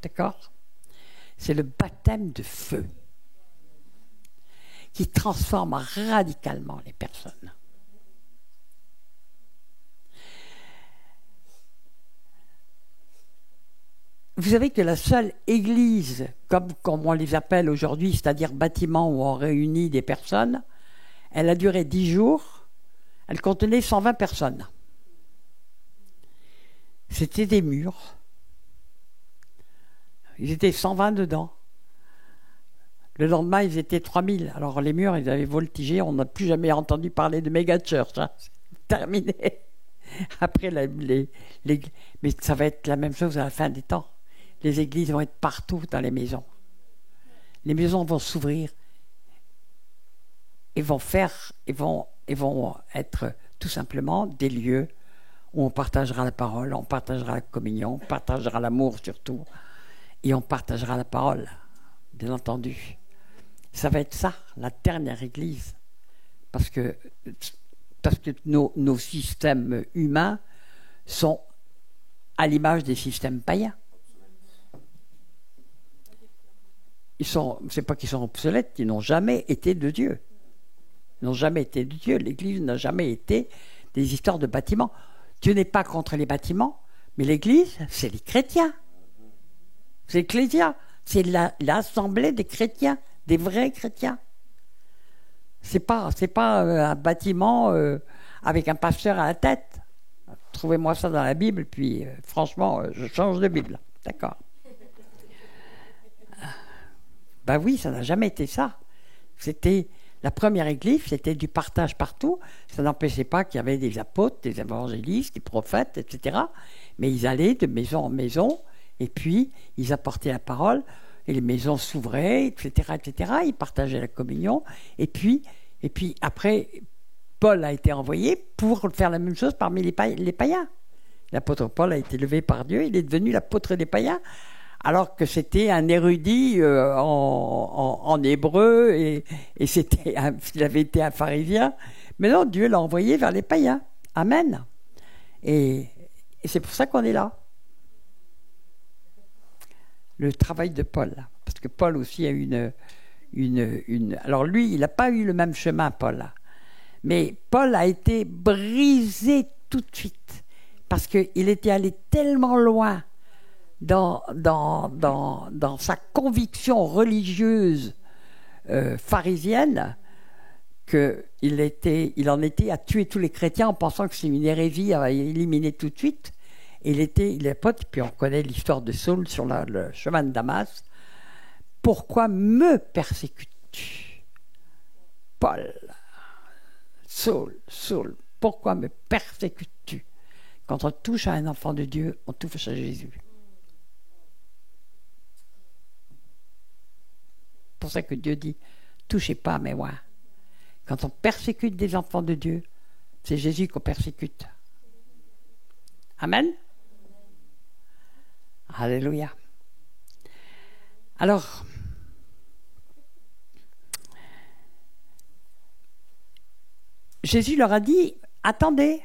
D'accord? C'est le baptême de feu qui transforme radicalement les personnes. Vous savez que la seule église, comme on les appelle aujourd'hui, c'est-à-dire bâtiment où on réunit des personnes, elle a duré 10 jours, elle contenait 120 personnes. C'était des murs. Ils étaient 120 dedans. Le lendemain, ils étaient 3000. Alors les murs, ils avaient voltigé. On n'a plus jamais entendu parler de méga church. Hein. C'est terminé. Après, mais ça va être la même chose à la fin des temps. Les églises vont être partout dans les maisons. Les maisons vont s'ouvrir et vont être tout simplement des lieux où on partagera la parole, on partagera la communion, on partagera l'amour surtout, et on partagera la parole, bien entendu. Ça va être ça, la dernière église, parce que nos systèmes humains sont à l'image des systèmes païens. C'est pas qu'ils sont obsolètes, ils n'ont jamais été de Dieu. Ils n'ont jamais été de Dieu. L'église n'a jamais été des histoires de bâtiments. Dieu n'est pas contre les bâtiments, mais l'église, c'est les chrétiens. C'est l'ecclésia. C'est l'assemblée des chrétiens, des vrais chrétiens. C'est pas un bâtiment avec un pasteur à la tête. Trouvez-moi ça dans la Bible, puis franchement, je change de Bible. D'accord. Ben oui, ça n'a jamais été ça. C'était la première église, c'était du partage partout. Ça n'empêchait pas qu'il y avait des apôtres, des évangélistes, des prophètes, etc. Mais ils allaient de maison en maison, et puis ils apportaient la parole, et les maisons s'ouvraient, etc., etc. Ils partageaient la communion, et puis après, Paul a été envoyé pour faire la même chose parmi les païens. L'apôtre Paul a été levé par Dieu, il est devenu l'apôtre des païens, alors que c'était un érudit en hébreu, et il avait été un pharisien. Mais non, Dieu l'a envoyé vers les païens. Amen. Et c'est pour ça qu'on est là. Le travail de Paul. Parce que Paul aussi a eu alors lui, il n'a pas eu le même chemin, Paul. Mais Paul a été brisé tout de suite. Parce qu'il était allé tellement loin dans sa conviction religieuse pharisienne qu'il en était à tuer tous les chrétiens en pensant que c'est une hérésie à éliminer tout de suite. Il est pote, puis on connaît l'histoire de Saul sur le chemin de Damas. Pourquoi me persécutes-tu, Paul? Saul, pourquoi me persécutes-tu? Quand on touche à un enfant de Dieu, on touche à Jésus. C'est pour ça que Dieu dit, touchez pas à mes oins. Quand on persécute des enfants de Dieu, c'est Jésus qu'on persécute. Amen. Alléluia. Alors, Jésus leur a dit, attendez,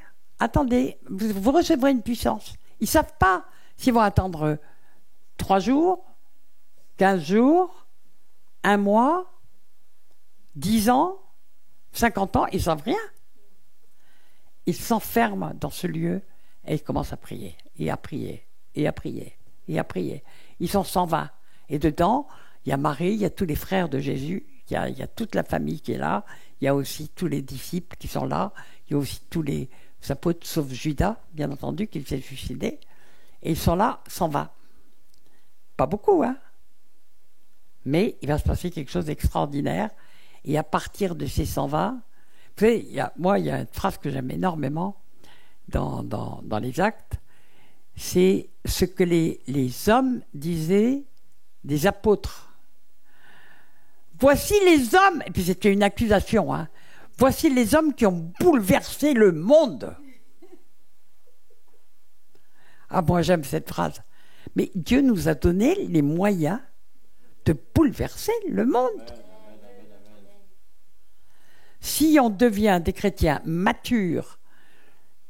vous recevrez une puissance. Ils ne savent pas s'ils vont attendre 3 jours, 15 jours, 1 mois, 10 ans, 50 ans, ils ne savent rien. Ils s'enferment dans ce lieu et ils commencent à prier, et à prier, et à prier, et à prier. Ils sont 120. Et dedans, il y a Marie, il y a tous les frères de Jésus, il y a toute la famille qui est là, il y a aussi tous les disciples qui sont là, il y a aussi tous les apôtres, sauf Judas, bien entendu, qui s'est suicidé. Et ils sont là, 120. Pas beaucoup, hein? Mais il va se passer quelque chose d'extraordinaire. Et à partir de ces 120, vous savez, il y a une phrase que j'aime énormément dans les Actes, c'est ce que les hommes disaient des apôtres. Voici les hommes, et puis c'était une accusation, hein, voici les hommes qui ont bouleversé le monde. Ah, moi j'aime cette phrase. Mais Dieu nous a donné les moyens de bouleverser le monde. Si on devient des chrétiens matures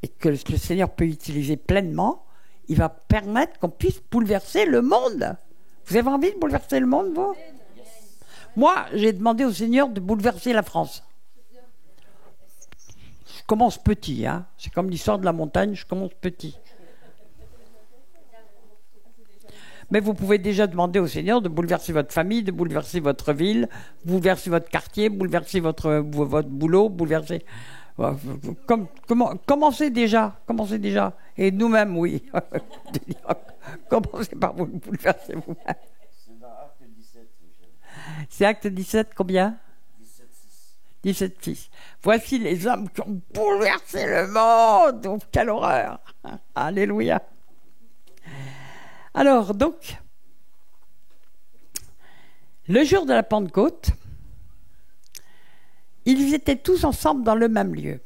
et que le Seigneur peut utiliser pleinement, il va permettre qu'on puisse bouleverser le monde. Vous avez envie de bouleverser le monde, vous? Moi, j'ai demandé au Seigneur de bouleverser la France. Je commence petit, hein. C'est comme l'histoire de la montagne, je commence petit. Mais vous pouvez déjà demander au Seigneur de bouleverser votre famille, de bouleverser votre ville, bouleverser votre quartier, bouleverser votre boulot, bouleverser... Commencez déjà. Et nous-mêmes, oui. Commencez par vous bouleverser vous-même. C'est dans Acte 17. C'est Acte 17, combien? 17,6. Voici les hommes qui ont bouleversé le monde. Oh, quelle horreur. Alléluia. Alors, donc, le jour de la Pentecôte, ils étaient tous ensemble dans le même lieu.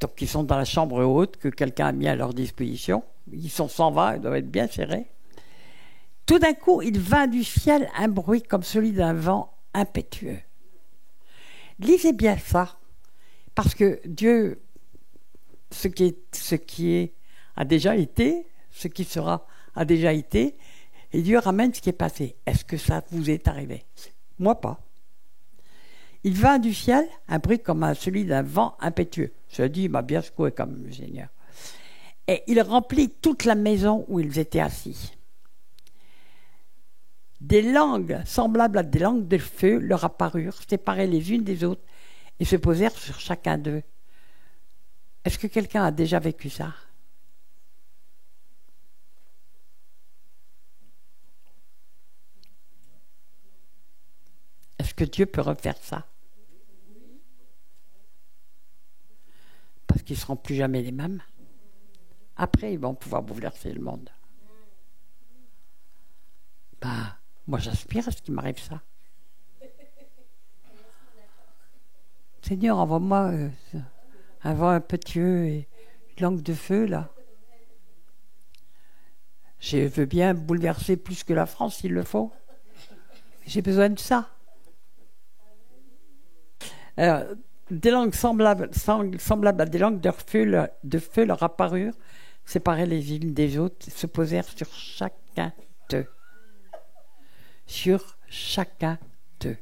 Donc, ils sont dans la chambre haute que quelqu'un a mis à leur disposition. Ils sont 120, ils doivent être bien serrés. Tout d'un coup, il vint du ciel un bruit comme celui d'un vent impétueux. Lisez bien ça, parce que Dieu, ce qui a déjà été, ce qui sera a déjà été, et Dieu ramène ce qui est passé. Est-ce que ça vous est arrivé? Moi, pas. Il vint du ciel un bruit comme celui d'un vent impétueux. Je dis, il m'a bien secoué comme le Seigneur. Et il remplit toute la maison où ils étaient assis. Des langues semblables à des langues de feu leur apparurent, séparées les unes des autres, et se posèrent sur chacun d'eux. Est-ce que quelqu'un a déjà vécu ça? Est-ce que Dieu peut refaire ça? Parce qu'ils ne seront plus jamais les mêmes. Après, ils vont pouvoir bouleverser le monde. Bah, moi j'aspire à ce qu'il m'arrive ça. Seigneur, envoie-moi un vent impétueux et une langue de feu, là. Je veux bien bouleverser plus que la France, s'il le faut. J'ai besoin de ça. Alors, des langues semblables à des langues de feu leur apparurent, séparées les unes des autres, se posèrent sur chacun d'eux. Sur chacun d'eux.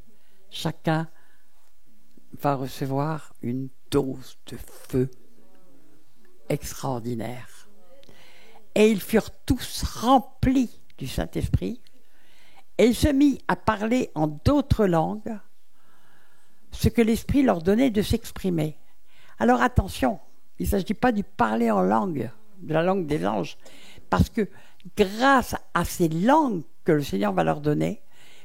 Chacun va recevoir une dose de feu extraordinaire. Et ils furent tous remplis du Saint-Esprit, et ils se mirent à parler en d'autres langues, ce que l'Esprit leur donnait de s'exprimer. Alors attention, il ne s'agit pas du parler en langue, de la langue des anges, parce que grâce à ces langues que le Seigneur va leur donner,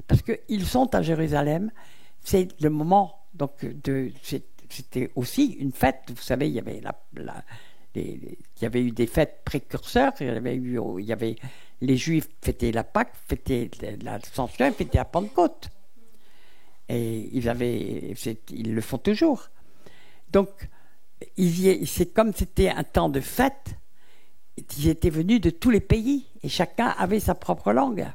parce qu'ils sont à Jérusalem, c'est le moment, donc c'était aussi une fête. Vous savez, il y avait il y avait eu des fêtes précurseurs, il y avait les Juifs fêtaient la Pâque, fêtaient l'Ascension, fêtaient la Pentecôte. Et ils le font toujours. Donc, c'est comme c'était un temps de fête, ils étaient venus de tous les pays, et chacun avait sa propre langue.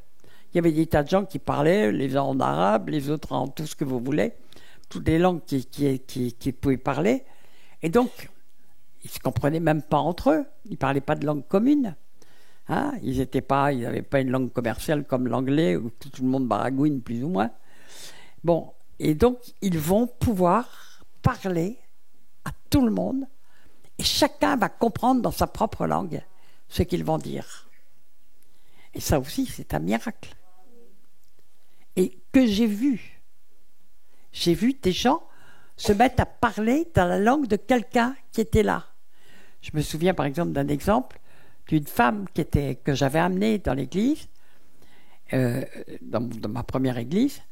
Il y avait des tas de gens qui parlaient, les uns en arabe, les autres en tout ce que vous voulez, toutes les langues qui pouvaient parler. Et donc, ils ne se comprenaient même pas entre eux. Ils ne parlaient pas de langue commune. Hein, ils n'avaient pas une langue commerciale comme l'anglais, où tout le monde baragouine plus ou moins. Bon, et donc, ils vont pouvoir parler à tout le monde, et chacun va comprendre dans sa propre langue ce qu'ils vont dire. Et ça aussi, c'est un miracle. Et que j'ai vu des gens se mettre à parler dans la langue de quelqu'un qui était là. Je me souviens par exemple d'un exemple d'une femme que j'avais amenée dans l'église, dans ma première église,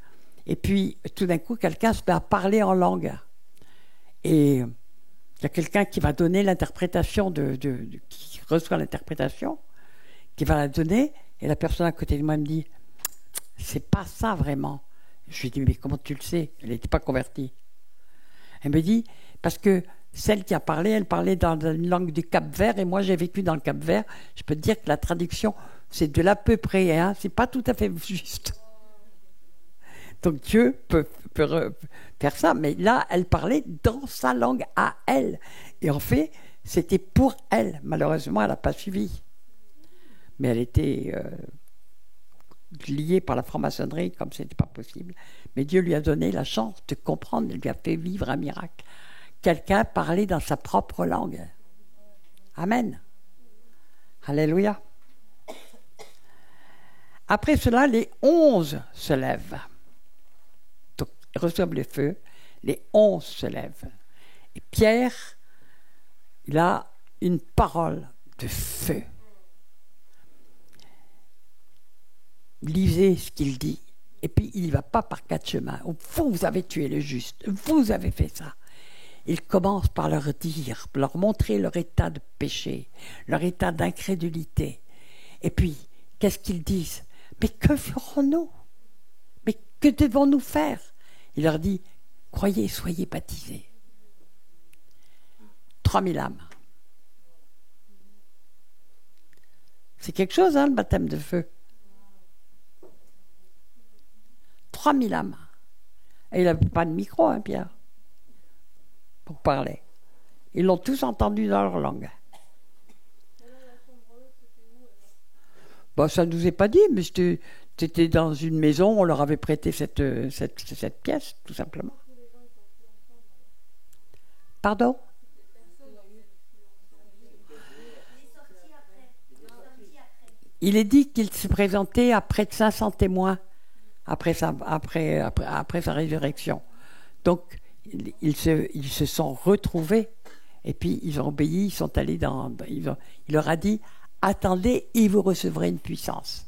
et puis tout d'un coup quelqu'un se met à parler en langue. Et il y a quelqu'un qui va donner l'interprétation, qui reçoit l'interprétation, qui va la donner, et la personne à côté de moi me dit « C'est pas ça vraiment ». Je lui dis « Mais comment tu le sais ?» Elle n'était pas convertie. Elle me dit « Parce que celle qui a parlé, elle parlait dans une langue du Cap-Vert, et moi j'ai vécu dans le Cap-Vert. Je peux te dire que la traduction, c'est de l'à peu près, hein, c'est pas tout à fait juste. » Donc Dieu peut faire ça, mais là, elle parlait dans sa langue à elle. Et en fait, c'était pour elle. Malheureusement, elle n'a pas suivi. Mais elle était liée par la franc-maçonnerie, comme ce n'était pas possible. Mais Dieu lui a donné la chance de comprendre, il lui a fait vivre un miracle. Quelqu'un parlait dans sa propre langue. Amen. Alléluia. Après cela, les 11 se lèvent. Donc, ils reçoivent le feu. Les 11 se lèvent. Et Pierre, il a une parole de feu. Lisez ce qu'il dit. Et puis, il n'y va pas par quatre chemins. Vous avez tué le juste. Vous avez fait ça. Il commence par leur dire, leur montrer leur état de péché, leur état d'incrédulité. Et puis, qu'est-ce qu'ils disent? Mais que ferons-nous? Mais que devons-nous faire? Il leur dit, croyez, soyez baptisés. 3000 âmes. C'est quelque chose, hein, le baptême de feu. 3000 âmes. Et il n'avait pas de micro, hein, Pierre, pour parler. Ils l'ont tous entendu dans leur langue. Bon, ça ne nous est pas dit, mais c'était dans une maison, on leur avait prêté cette pièce, tout simplement. Pardon? Il est dit qu'il se présentait à près de 500 témoins après sa résurrection. Donc, ils se sont retrouvés, et puis ils ont obéi, ils sont allés il leur a dit, attendez, et vous recevrez une puissance.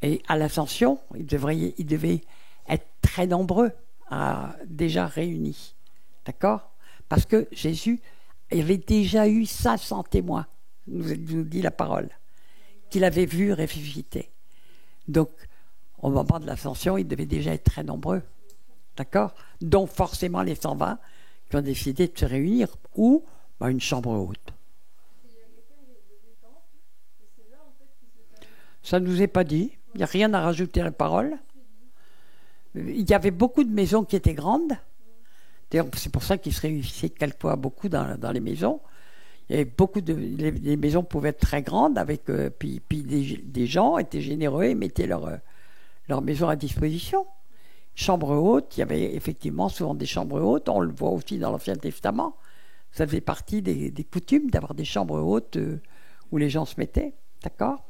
Et à l'ascension, ils devaient être très nombreux, déjà réunis. D'accord ? Parce que Jésus avait déjà eu 500 témoins, nous dit la parole, qu'il avait vu ressusciter. Donc, au moment de l'ascension, ils devaient déjà être très nombreux. D'accord ? Donc, forcément, les 120 qui ont décidé de se réunir, ou une chambre haute. Ça ne nous est pas dit. Il n'y a rien à rajouter à la parole. Il y avait beaucoup de maisons qui étaient grandes. D'ailleurs, c'est pour ça qu'ils se réunissaient quelquefois beaucoup dans les maisons. Il y avait les maisons pouvaient être très grandes, puis des gens étaient généreux et mettaient leur maison à disposition. Chambre haute, il y avait effectivement souvent des chambres hautes. On le voit aussi dans l'Ancien Testament. Ça faisait partie des coutumes d'avoir des chambres hautes où les gens se mettaient. D'accord ?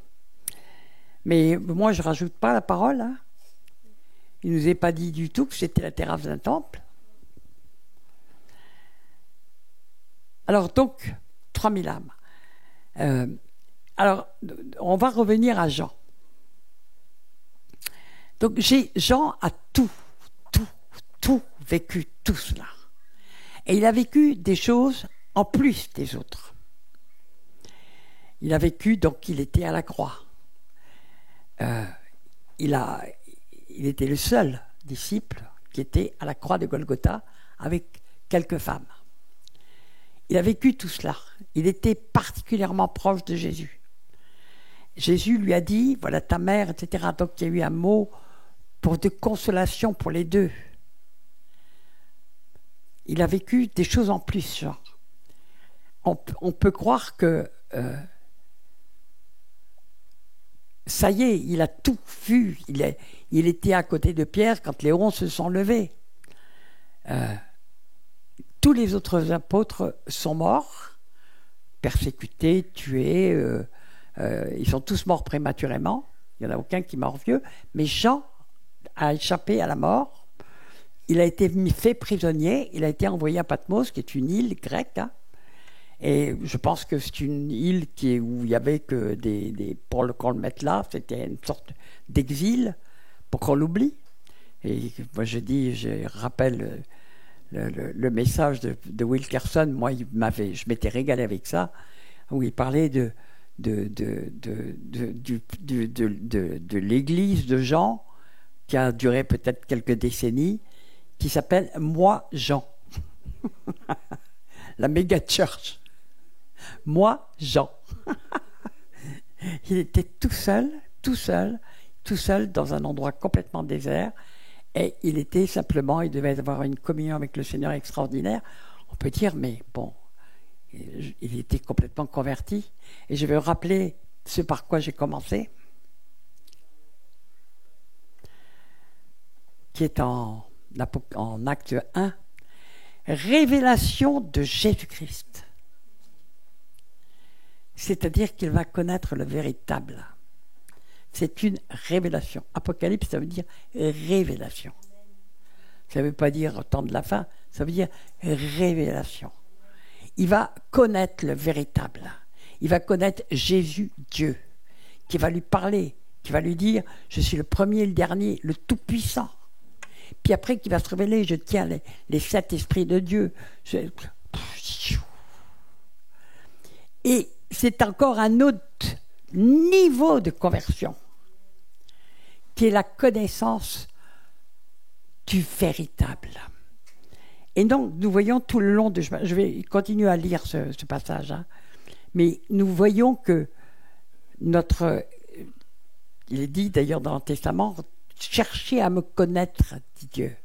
Mais moi, je ne rajoute pas la parole. Hein. Il ne nous est pas dit du tout que c'était la terrasse d'un temple. Alors donc, 3000 âmes. Alors, on va revenir à Jean. Donc, Jean a tout vécu, tout cela. Et il a vécu des choses en plus des autres. Il a vécu, donc il était à la croix. Il était le seul disciple qui était à la croix de Golgotha avec quelques femmes. Il a vécu tout cela. Il était particulièrement proche de Jésus. Jésus lui a dit, voilà ta mère, etc. Donc il y a eu un mot de consolation pour les deux. Il a vécu des choses en plus, genre. On peut croire que ça y est, il a tout vu. Il était à côté de Pierre quand les 11 se sont levés. Tous les autres apôtres sont morts, persécutés, tués. Ils sont tous morts prématurément. Il n'y en a aucun qui est mort vieux. Mais Jean a échappé à la mort. Il a été fait prisonnier. Il a été envoyé à Patmos, qui est une île grecque. Hein. Et je pense que c'est une île où il y avait que pour qu'on le mette là, c'était une sorte d'exil pour qu'on l'oublie. Et moi je rappelle le message de Wilkerson. Moi, je m'étais régalé avec ça, où il parlait de l'église de Jean, qui a duré peut-être quelques décennies, qui s'appelle Moi Jean. La méga church. Moi Jean. Il était tout seul dans un endroit complètement désert, et il devait avoir une communion avec le Seigneur extraordinaire. On peut dire, mais bon, il était complètement converti. Et je vais rappeler ce par quoi j'ai commencé, qui est en acte 1, révélation de Jésus-Christ. C'est-à-dire qu'il va connaître le véritable. C'est une révélation. Apocalypse, ça veut dire révélation. Ça ne veut pas dire temps de la fin, ça veut dire révélation. Il va connaître le véritable. Il va connaître Jésus, Dieu, qui va lui parler, qui va lui dire « Je suis le premier et le dernier, le Tout-Puissant ». Puis après, qui va se révéler « Je tiens les 7 esprits de Dieu ». Et c'est encore un autre niveau de conversion, qui est la connaissance du véritable. Et donc, nous voyons tout le long de... Je vais continuer à lire ce passage, hein, mais nous voyons que il est dit d'ailleurs dans le Testament, « Cherchez à me connaître, dit Dieu.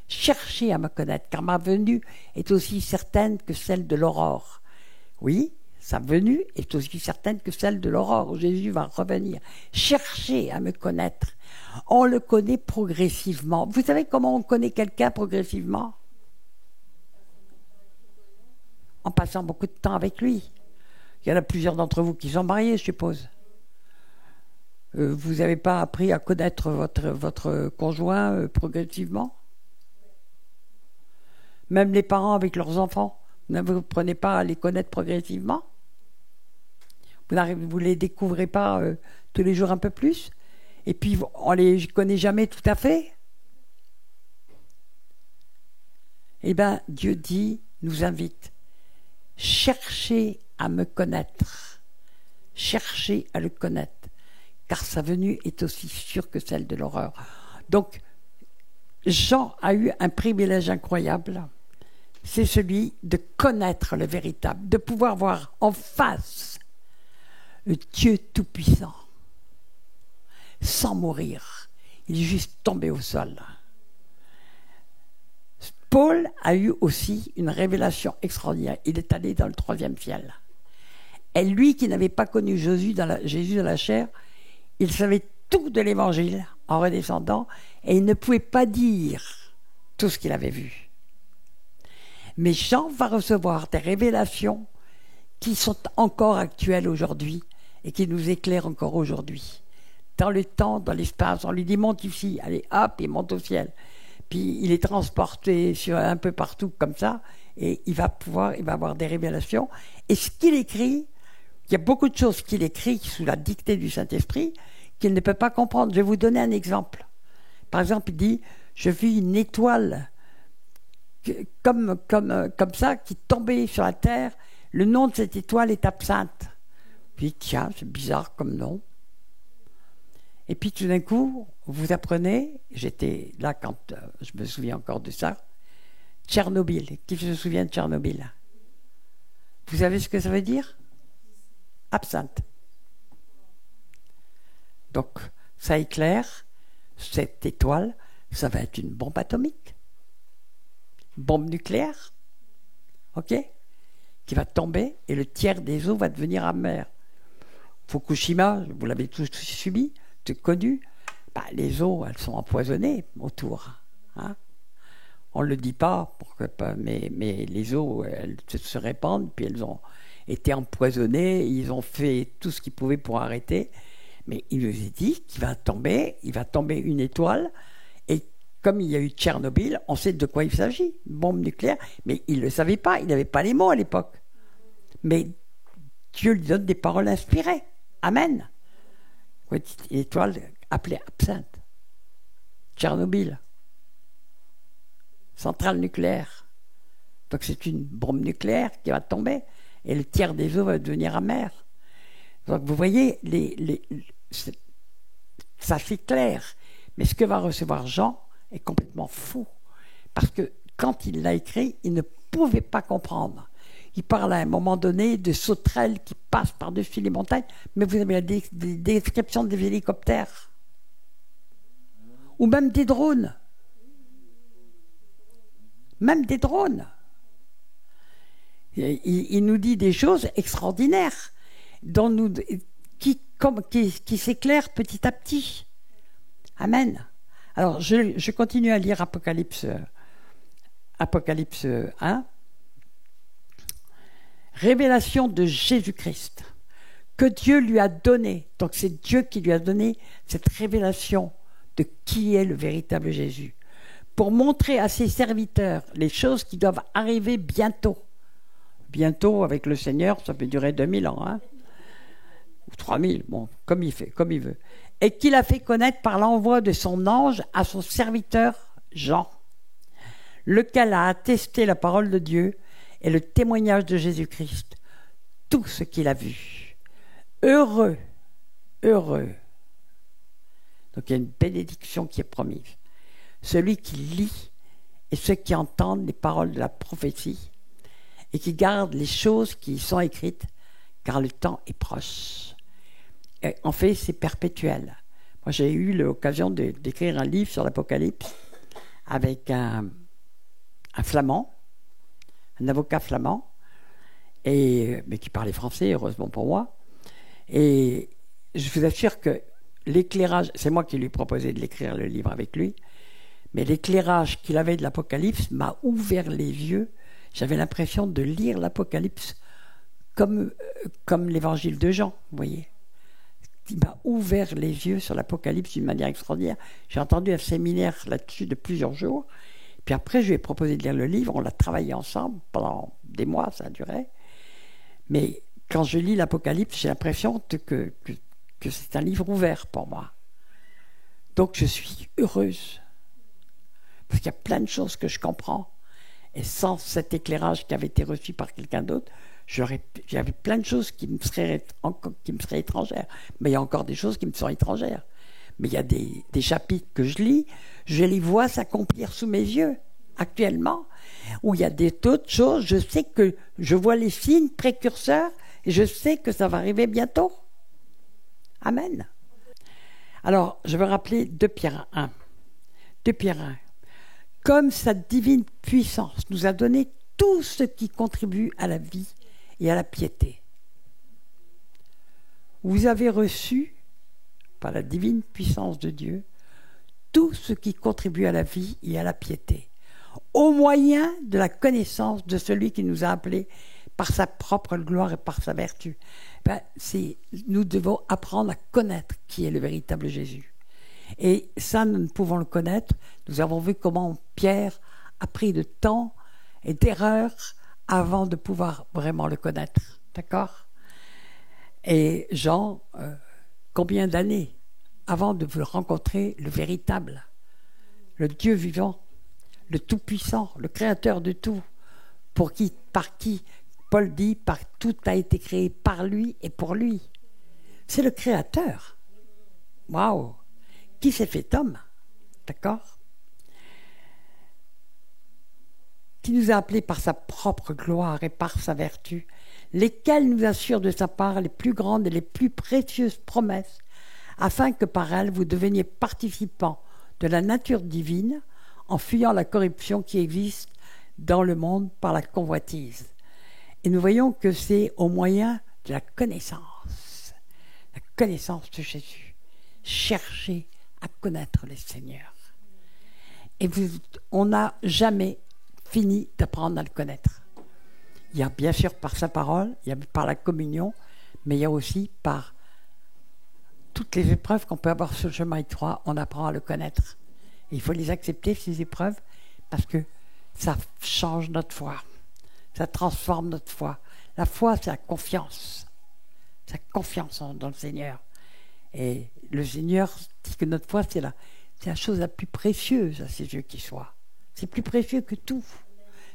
Cherchez à me connaître, car ma venue est aussi certaine que celle de l'aurore. » Oui, sa venue est aussi certaine que celle de l'aurore, où Jésus va revenir. Cherchez à me connaître. On le connaît progressivement. Vous savez comment on connaît quelqu'un progressivement ? En passant beaucoup de temps avec lui. Il y en a plusieurs d'entre vous qui sont mariés, je suppose. Vous n'avez pas appris à connaître votre conjoint progressivement? Même les parents avec leurs enfants, vous ne prenez pas à les connaître progressivement? Vous ne les découvrez pas tous les jours un peu plus? Et puis on ne les connaît jamais tout à fait? Eh bien, Dieu nous invite, cherchez à me connaître, cherchez à le connaître, car sa venue est aussi sûre que celle de l'horreur. Donc, Jean a eu un privilège incroyable, c'est celui de connaître le véritable, de pouvoir voir en face le Dieu Tout-Puissant, sans mourir. Il est juste tombé au sol. Paul a eu aussi une révélation extraordinaire. Il est allé dans le 3e ciel. Et lui qui n'avait pas connu Jésus dans la chair, il savait tout de l'évangile en redescendant et il ne pouvait pas dire tout ce qu'il avait vu. Mais Jean va recevoir des révélations qui sont encore actuelles aujourd'hui et qui nous éclairent encore aujourd'hui. Dans le temps, dans l'espace, on lui dit monte ici, allez hop, il monte au ciel. Puis il est transporté sur un peu partout comme ça et il va avoir des révélations. Et ce qu'il écrit, il y a beaucoup de choses qu'il écrit sous la dictée du Saint-Esprit qu'il ne peut pas comprendre. Je vais vous donner un exemple. Par exemple, il dit je vis une étoile comme ça qui tombait sur la terre. Le nom de cette étoile est Absinthe. Puis tiens, c'est bizarre comme nom. Et puis tout d'un coup, vous apprenez, j'étais là quand je me souviens encore de ça, Tchernobyl. Qui se souvient de Tchernobyl? Vous savez ce que ça veut dire? Absinthe. Donc, ça éclaire, cette étoile, ça va être une bombe atomique, bombe nucléaire, ok, qui va tomber et le tiers des eaux va devenir amer. Fukushima, vous l'avez tous subi, tout connu, les eaux, elles sont empoisonnées autour. Hein. On ne le dit pas, mais les eaux, elles se répandent, puis elles ont été empoisonnées, ils ont fait tout ce qu'ils pouvaient pour arrêter. Mais il nous a dit qu'il va tomber une étoile, et comme il y a eu Tchernobyl, on sait de quoi il s'agit, une bombe nucléaire, mais il ne le savait pas, il n'avait pas les mots à l'époque. Mais Dieu lui donne des paroles inspirées. Amen. Une étoile appelée Absinthe. Tchernobyl. Centrale nucléaire. Donc c'est une bombe nucléaire qui va tomber, et le tiers des eaux va devenir amer. Donc vous voyez, ça c'est clair. Mais ce que va recevoir Jean est complètement fou. Parce que quand il l'a écrit, il ne pouvait pas comprendre. Il parle à un moment donné de sauterelles qui passent par-dessus les montagnes, mais vous avez des descriptions des hélicoptères. Ou même des drones. Même des drones. Il nous dit des choses extraordinaires. Qui s'éclaire petit à petit. Amen. Alors, je continue à lire Apocalypse 1. Révélation de Jésus-Christ, que Dieu lui a donné. Donc, c'est Dieu qui lui a donné cette révélation de qui est le véritable Jésus, pour montrer à ses serviteurs les choses qui doivent arriver bientôt. Bientôt, avec le Seigneur, ça peut durer 2000 ans, hein, ou 3000, bon, comme il veut. Et qu'il a fait connaître par l'envoi de son ange à son serviteur Jean, lequel a attesté la parole de Dieu et le témoignage de Jésus-Christ, tout ce qu'il a vu. Heureux. Donc il y a une bénédiction qui est promise. Celui qui lit et ceux qui entendent les paroles de la prophétie et qui gardent les choses qui y sont écrites, car le temps est proche. Et en fait, c'est perpétuel. Moi, j'ai eu l'occasion d'écrire un livre sur l'Apocalypse avec un flamand, un avocat flamand, mais qui parlait français, heureusement pour moi. Et je vous assure que l'éclairage, c'est moi qui lui ai proposé de l'écrire le livre avec lui, mais l'éclairage qu'il avait de l'Apocalypse m'a ouvert les yeux. J'avais l'impression de lire l'Apocalypse comme l'évangile de Jean, vous voyez. qui m'a ouvert les yeux sur l'Apocalypse d'une manière extraordinaire. J'ai entendu un séminaire là-dessus de plusieurs jours. Puis après, je lui ai proposé de lire le livre. On l'a travaillé ensemble pendant des mois, ça a duré. Mais quand je lis l'Apocalypse, j'ai l'impression que c'est un livre ouvert pour moi. Donc je suis heureuse. Parce qu'il y a plein de choses que je comprends. Et sans cet éclairage qui avait été reçu par quelqu'un d'autre, j'avais plein de choses qui me seraient étrangères. Mais il y a encore des choses qui me sont étrangères. Mais il y a des chapitres que je lis, je les vois s'accomplir sous mes yeux, actuellement. Où il y a d'autres choses, je sais que je vois les signes précurseurs et je sais que ça va arriver bientôt. Amen. Alors, je veux rappeler 2 Pierre 1. 2 Pierre 1. Comme sa divine puissance nous a donné tout ce qui contribue à la vie et à la piété. Vous avez reçu, par la divine puissance de Dieu, tout ce qui contribue à la vie et à la piété, au moyen de la connaissance de celui qui nous a appelés par sa propre gloire et par sa vertu. Nous devons apprendre à connaître qui est le véritable Jésus. Et ça, nous ne pouvons le connaître. Nous avons vu comment Pierre a pris de temps et d'erreurs avant de pouvoir vraiment le connaître. D'accord ? Et Jean, combien d'années avant de rencontrer le véritable, le Dieu vivant, le Tout-Puissant, le Créateur de tout, par qui Paul dit, tout a été créé par lui et pour lui. C'est le Créateur. Waouh! Qui s'est fait homme, d'accord? Qui nous a appelés par sa propre gloire et par sa vertu, lesquels nous assurent de sa part les plus grandes et les plus précieuses promesses, afin que par elles vous deveniez participants de la nature divine, en fuyant la corruption qui existe dans le monde par la convoitise. Et nous voyons que c'est au moyen de la connaissance de Jésus. Cherchez à connaître le Seigneur. Et on n'a jamais fini d'apprendre à le connaître. Il y a bien sûr par sa parole, il y a par la communion, mais il y a aussi par toutes les épreuves qu'on peut avoir sur le chemin étroit, on apprend à le connaître. Et il faut les accepter, ces épreuves, parce que ça change notre foi. Ça transforme notre foi. La foi, c'est la confiance. C'est la confiance dans le Seigneur. Et le Seigneur dit que notre foi, c'est la chose la plus précieuse à ses yeux qui soit. C'est plus précieux que tout.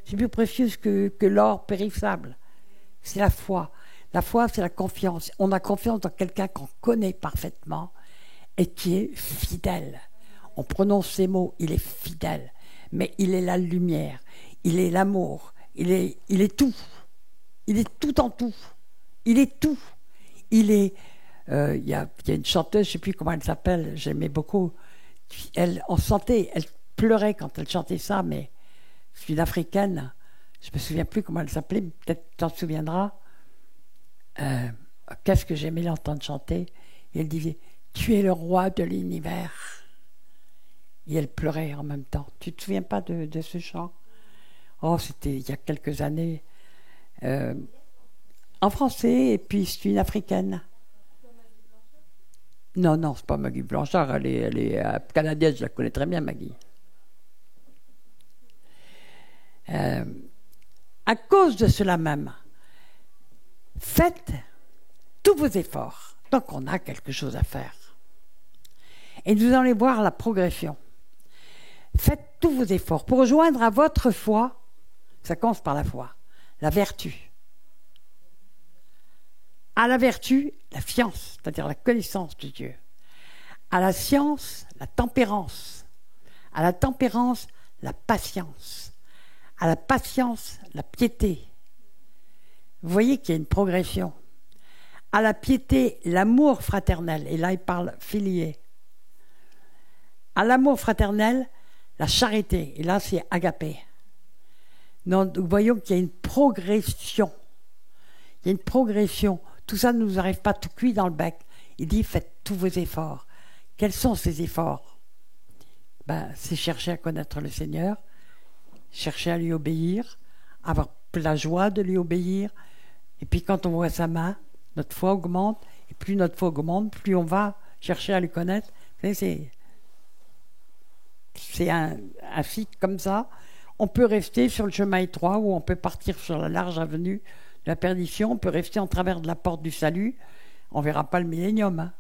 C'est plus précieux que l'or périssable. C'est la foi. La foi, c'est la confiance. On a confiance dans quelqu'un qu'on connaît parfaitement et qui est fidèle. On prononce ces mots, il est fidèle. Mais il est la lumière, il est l'amour, il est tout. Il est tout en tout. Il est tout. Il est... Il y a une chanteuse, je ne sais plus comment elle s'appelle, j'aimais beaucoup. On sentait, elle pleurait quand elle chantait ça, mais c'est une Africaine, je ne me souviens plus comment elle s'appelait, peut-être tu t'en souviendras. Qu'est-ce que j'aimais l'entendre chanter. Et elle disait, tu es le roi de l'univers. Et elle pleurait en même temps. Tu ne te souviens pas de ce chant? Oh, c'était il y a quelques années. En français, et puis c'est une Africaine. Non, c'est pas Maggie Blanchard, elle est canadienne, je la connais très bien, Maggie. À cause de cela même, faites tous vos efforts. Donc on a quelque chose à faire. Et nous allons voir la progression. Faites tous vos efforts pour rejoindre à votre foi, ça commence par la foi, la vertu. À la vertu, la science, c'est-à-dire la connaissance de Dieu. À la science, la tempérance. À la tempérance, la patience. À la patience, la piété. Vous voyez qu'il y a une progression. À la piété, l'amour fraternel. Et là, il parle filié. À l'amour fraternel, la charité. Et là, c'est agapé. Donc, nous voyons qu'il y a une progression. Il y a une progression. Tout ça ne nous arrive pas tout cuit dans le bec. Il dit, faites tous vos efforts. Quels sont ces efforts? C'est chercher à connaître le Seigneur, chercher à lui obéir, avoir la joie de lui obéir. Et puis quand on voit sa main, notre foi augmente Et plus notre foi augmente, plus on va chercher à le connaître. Vous savez, c'est un cycle comme ça. On peut rester sur le chemin étroit ou on peut partir sur la large avenue de la perdition. On peut rester en travers de la porte du salut. On ne verra pas le millénium. Hein.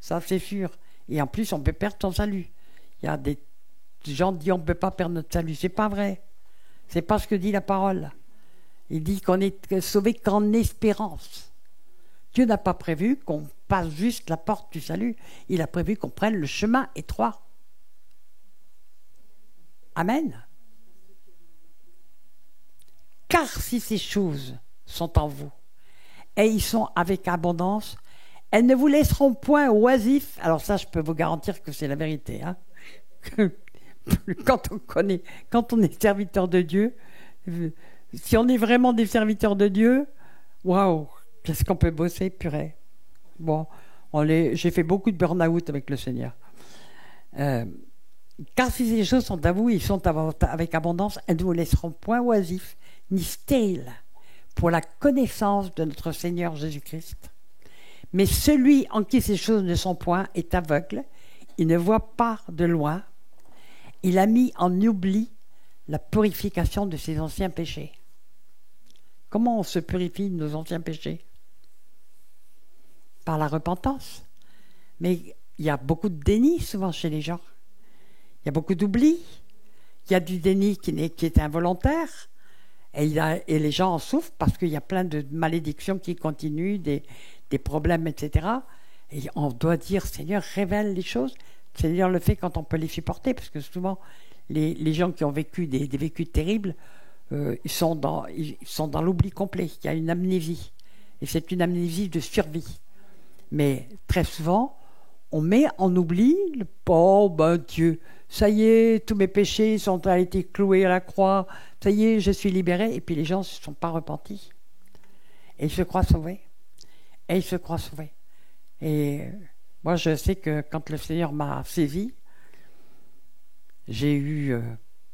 Ça, c'est sûr. Et en plus, on peut perdre son salut. Il y a des gens qui disent on ne peut pas perdre notre salut. C'est pas vrai. C'est pas ce que dit la parole. Il dit qu'on est sauvé qu'en espérance. Dieu n'a pas prévu qu'on passe juste la porte du salut. Il a prévu qu'on prenne le chemin étroit. Amen. Car si ces choses sont en vous, et ils sont avec abondance, elles ne vous laisseront point oisifs. Alors ça, je peux vous garantir que c'est la vérité. Hein. Quand on est serviteur de Dieu, si on est vraiment des serviteurs de Dieu, waouh, qu'est-ce qu'on peut bosser, purée. Bon, j'ai fait beaucoup de burn-out avec le Seigneur. Car si ces choses sont à vous, ils sont avec abondance, elles ne vous laisseront point oisifs, ni stériles, pour la connaissance de notre Seigneur Jésus-Christ. Mais celui en qui ces choses ne sont point est aveugle, il ne voit pas de loin, il a mis en oubli la purification de ses anciens péchés. Comment on se purifie de nos anciens péchés? Par la repentance. Mais il y a beaucoup de déni souvent chez les gens. Il y a beaucoup d'oubli. Il y a du déni qui est involontaire. Et les gens en souffrent parce qu'il y a plein de malédictions qui continuent, des problèmes, etc. Et on doit dire, Seigneur, révèle les choses. Seigneur le fait quand on peut les supporter, parce que souvent, les gens qui ont vécu des vécus terribles, ils sont dans l'oubli complet. Il y a une amnésie. Et c'est une amnésie de survie. Mais très souvent, on met en oubli, oh ben Dieu, ça y est, tous mes péchés ont été cloués à la croix, ça y est, je suis libéré. Et puis les gens ne se sont pas repentis. Et ils se croient sauvés. Et moi, je sais que quand le Seigneur m'a saisi, j'ai eu,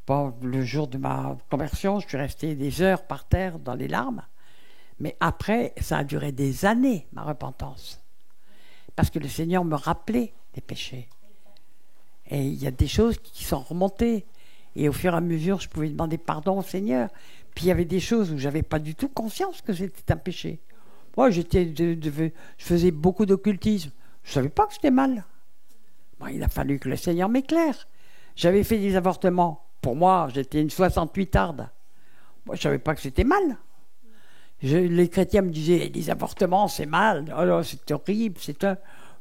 le jour de ma conversion, je suis resté des heures par terre dans les larmes. Mais après, ça a duré des années, ma repentance. Parce que le Seigneur me rappelait des péchés. Et il y a des choses qui sont remontées. Et au fur et à mesure, je pouvais demander pardon au Seigneur. Puis il y avait des choses où je n'avais pas du tout conscience que c'était un péché. Moi, je faisais beaucoup d'occultisme. Je ne savais pas que c'était mal. Bon, il a fallu que le Seigneur m'éclaire. J'avais fait des avortements. Pour moi, j'étais une 68arde. Moi, je ne savais pas que c'était mal. Les chrétiens me disaient, les avortements, c'est mal. Oh là, c'est horrible. Je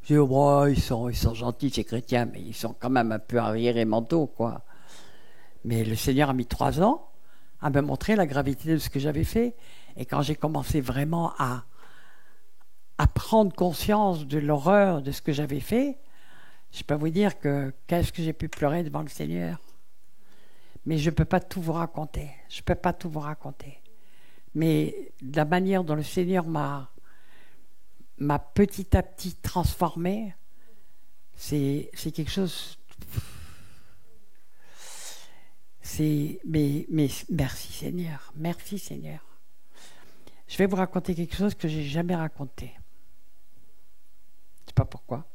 dis, oh, ils sont gentils, ces chrétiens, mais ils sont quand même un peu arriérés mentaux, quoi. Mais le Seigneur a mis 3 ans à me montrer la gravité de ce que j'avais fait. Et quand j'ai commencé vraiment à prendre conscience de l'horreur de ce que j'avais fait, je peux vous dire qu'est-ce que j'ai pu pleurer devant le Seigneur. Mais je ne peux pas tout vous raconter. Mais la manière dont le Seigneur m'a petit à petit transformé, c'est quelque chose. Mais merci Seigneur. Je vais vous raconter quelque chose que j'ai jamais raconté. Je ne sais pas pourquoi.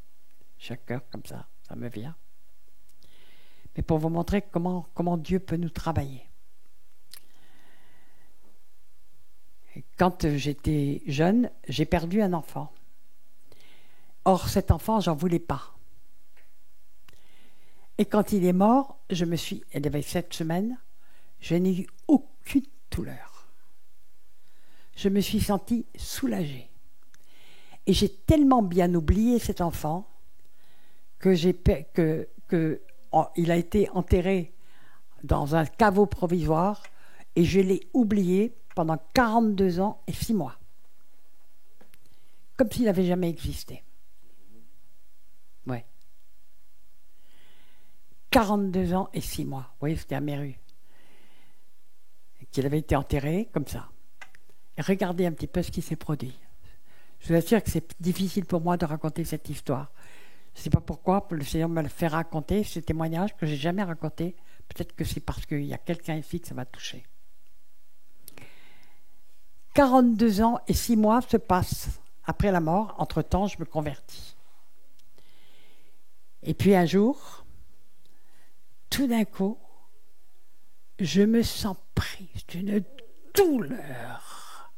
Chaque cœur comme ça me vient. Mais pour vous montrer comment Dieu peut nous travailler. Et quand j'étais jeune, j'ai perdu un enfant. Or, cet enfant, j'en voulais pas. Et quand il est mort, il avait 7 semaines, je n'ai eu aucune douleur. Je me suis sentie soulagée. Et j'ai tellement bien oublié cet enfant il a été enterré dans un caveau provisoire et je l'ai oublié pendant 42 ans et 6 mois. Comme s'il n'avait jamais existé. Ouais. 42 ans et 6 mois. Vous voyez, c'était à Méru. Qu'il avait été enterré comme ça. Et regardez un petit peu ce qui s'est produit. Je vous assure que c'est difficile pour moi de raconter cette histoire. Je ne sais pas pourquoi le Seigneur me le fait raconter, ce témoignage que je n'ai jamais raconté. Peut-être que c'est parce qu'il y a quelqu'un ici que ça m'a touché. 42 ans et 6 mois se passent après la mort, entre-temps, je me convertis. Et puis un jour, tout d'un coup, je me sens prise d'une douleur,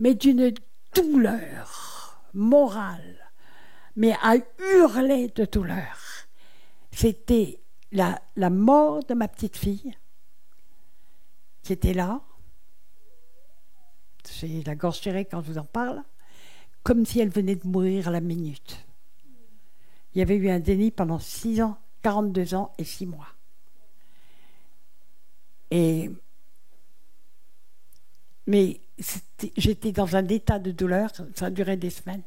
mais d'une douleur morale, mais à hurler de douleur. C'était la mort de ma petite fille qui était là. J'ai la gorge serrée quand je vous en parle, comme si elle venait de mourir à la minute. Il y avait eu un déni pendant 6 ans, 42 ans et 6 mois. Mais j'étais dans un état de douleur, ça a duré des semaines.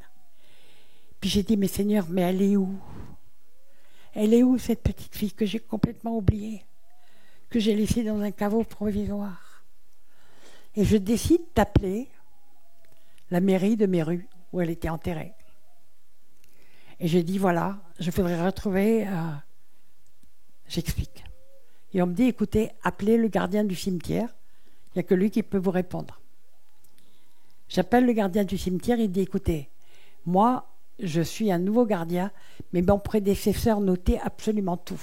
Puis j'ai dit, mais Seigneur, mais elle est où? Elle est où cette petite fille que j'ai complètement oubliée, que j'ai laissée dans un caveau provisoire? Et je décide d'appeler la mairie de Méru, où elle était enterrée. Et j'ai dit, voilà, je voudrais retrouver... J'explique. Et on me dit, écoutez, appelez le gardien du cimetière, il n'y a que lui qui peut vous répondre. J'appelle le gardien du cimetière, il dit, écoutez, moi, je suis un nouveau gardien, mais mon prédécesseur notait absolument tout.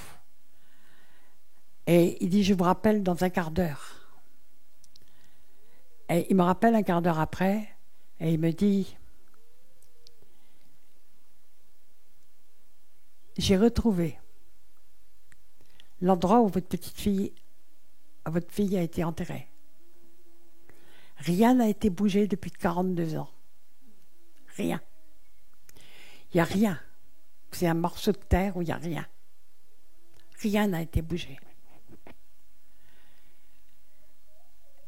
Et il dit, je vous rappelle dans un quart d'heure. Et il me rappelle un quart d'heure après, et il me dit, j'ai retrouvé l'endroit où votre fille a été enterrée. Rien n'a été bougé depuis 42 ans. Rien. Il n'y a rien. C'est un morceau de terre où il n'y a rien. Rien n'a été bougé.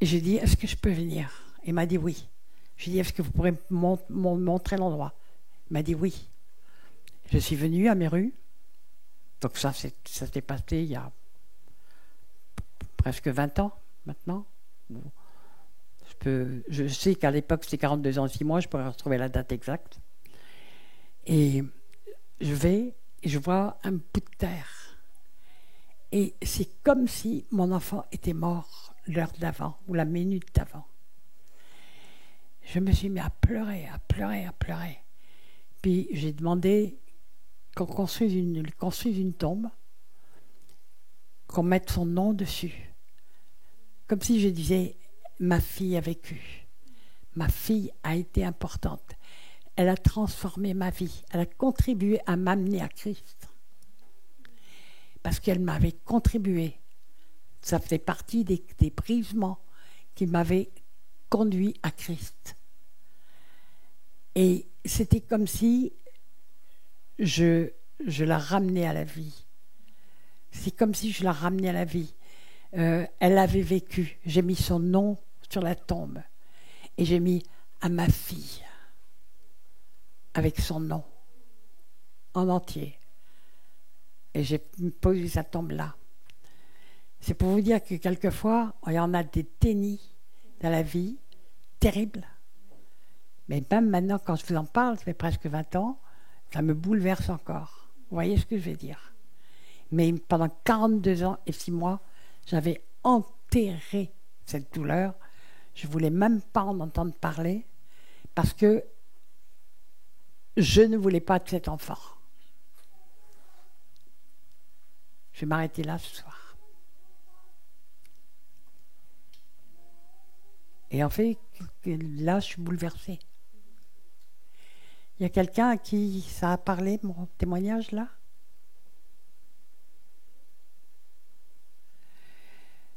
Et j'ai dit, est-ce que je peux venir? Il m'a dit oui. J'ai dit, est-ce que vous pourrez me montrer l'endroit? Il m'a dit oui. Je suis venue à Méru. Donc ça s'est passé il y a presque 20 ans maintenant. Je sais qu'à l'époque c'était 42 ans, 6 mois, je pourrais retrouver la date exacte. Et je vais et je vois un bout de terre. Et c'est comme si mon enfant était mort l'heure d'avant ou la minute d'avant. Je me suis mis à pleurer, à pleurer, à pleurer. Puis j'ai demandé qu'on construise une tombe, qu'on mette son nom dessus. Comme si je disais, ma fille a vécu. Ma fille a été importante. Elle a transformé ma vie. Elle a contribué à m'amener à Christ. Parce qu'elle m'avait contribué. Ça faisait partie des brisements qui m'avaient conduit à Christ. Et c'était comme si je la ramenais à la vie. C'est comme si je la ramenais à la vie. Elle avait vécu. J'ai mis son nom sur la tombe. Et j'ai mis à ma fille, avec son nom, en entier. Et j'ai posé sa tombe là. C'est pour vous dire que quelquefois, il y en a des dénis dans la vie, terribles. Mais même maintenant, quand je vous en parle, ça fait presque 20 ans, ça me bouleverse encore. Vous voyez ce que je veux dire? Mais pendant 42 ans et 6 mois, j'avais enterré cette douleur. Je ne voulais même pas en entendre parler parce que je ne voulais pas de cet enfant. Je vais m'arrêter là ce soir. Et en fait, là, je suis bouleversée. Il y a quelqu'un à qui ça a parlé, mon témoignage, là?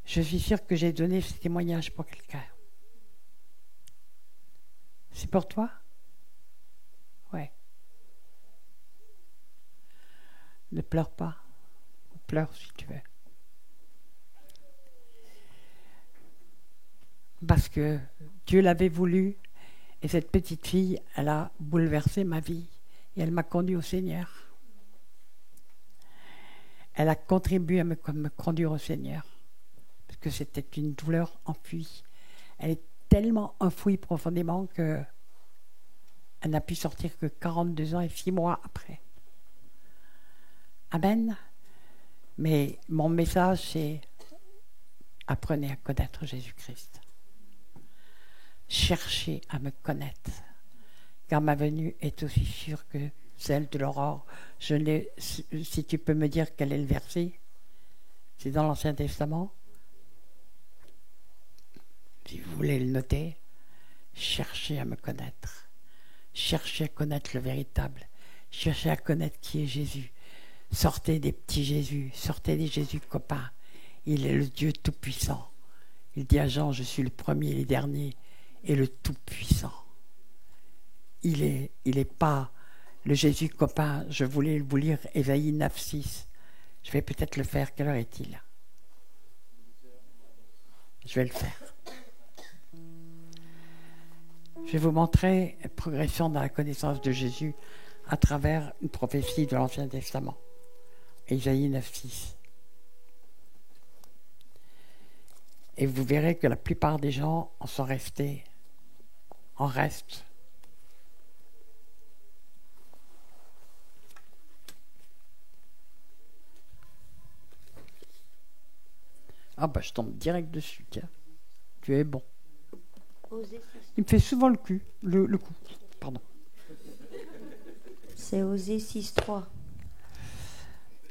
Je suis sûre que j'ai donné ce témoignage pour quelqu'un. C'est pour toi? Ouais. Ne pleure pas. Ou pleure si tu veux. Parce que Dieu l'avait voulu. Et cette petite fille, elle a bouleversé ma vie. Et elle m'a conduit au Seigneur. Elle a contribué à me conduire au Seigneur. Parce que c'était une douleur enfouie. Elle est tellement enfouie profondément qu'elle n'a pu sortir que 42 ans et 6 mois après. Amen. Mais mon message, c'est apprenez à connaître Jésus-Christ. Cherchez à me connaître. car ma venue est aussi sûre que celle de l'aurore. Si tu peux me dire quel est le verset, c'est dans l'Ancien Testament. Si vous voulez le noter, cherchez à me connaître. Cherchez à connaître le véritable. Cherchez à connaître qui est Jésus. Sortez des petits Jésus, sortez des Jésus copains. Il est le Dieu Tout-Puissant. Il dit à Jean, je suis le premier et le dernier et le Tout-Puissant. Il est pas le Jésus copain. Je voulais vous lire Ésaïe 9,6. Je vais peut-être le faire. Quelle heure est-il? Je vais le faire. Je vais vous montrer la progression dans la connaissance de Jésus à travers une prophétie de l'Ancien Testament. Ésaïe 9,6. Et vous verrez que la plupart des gens en sont restés, en restent. Ah bah je tombe direct dessus, tiens. Tu es bon. Il me fait souvent le coup. Pardon. C'est Osée 6.3.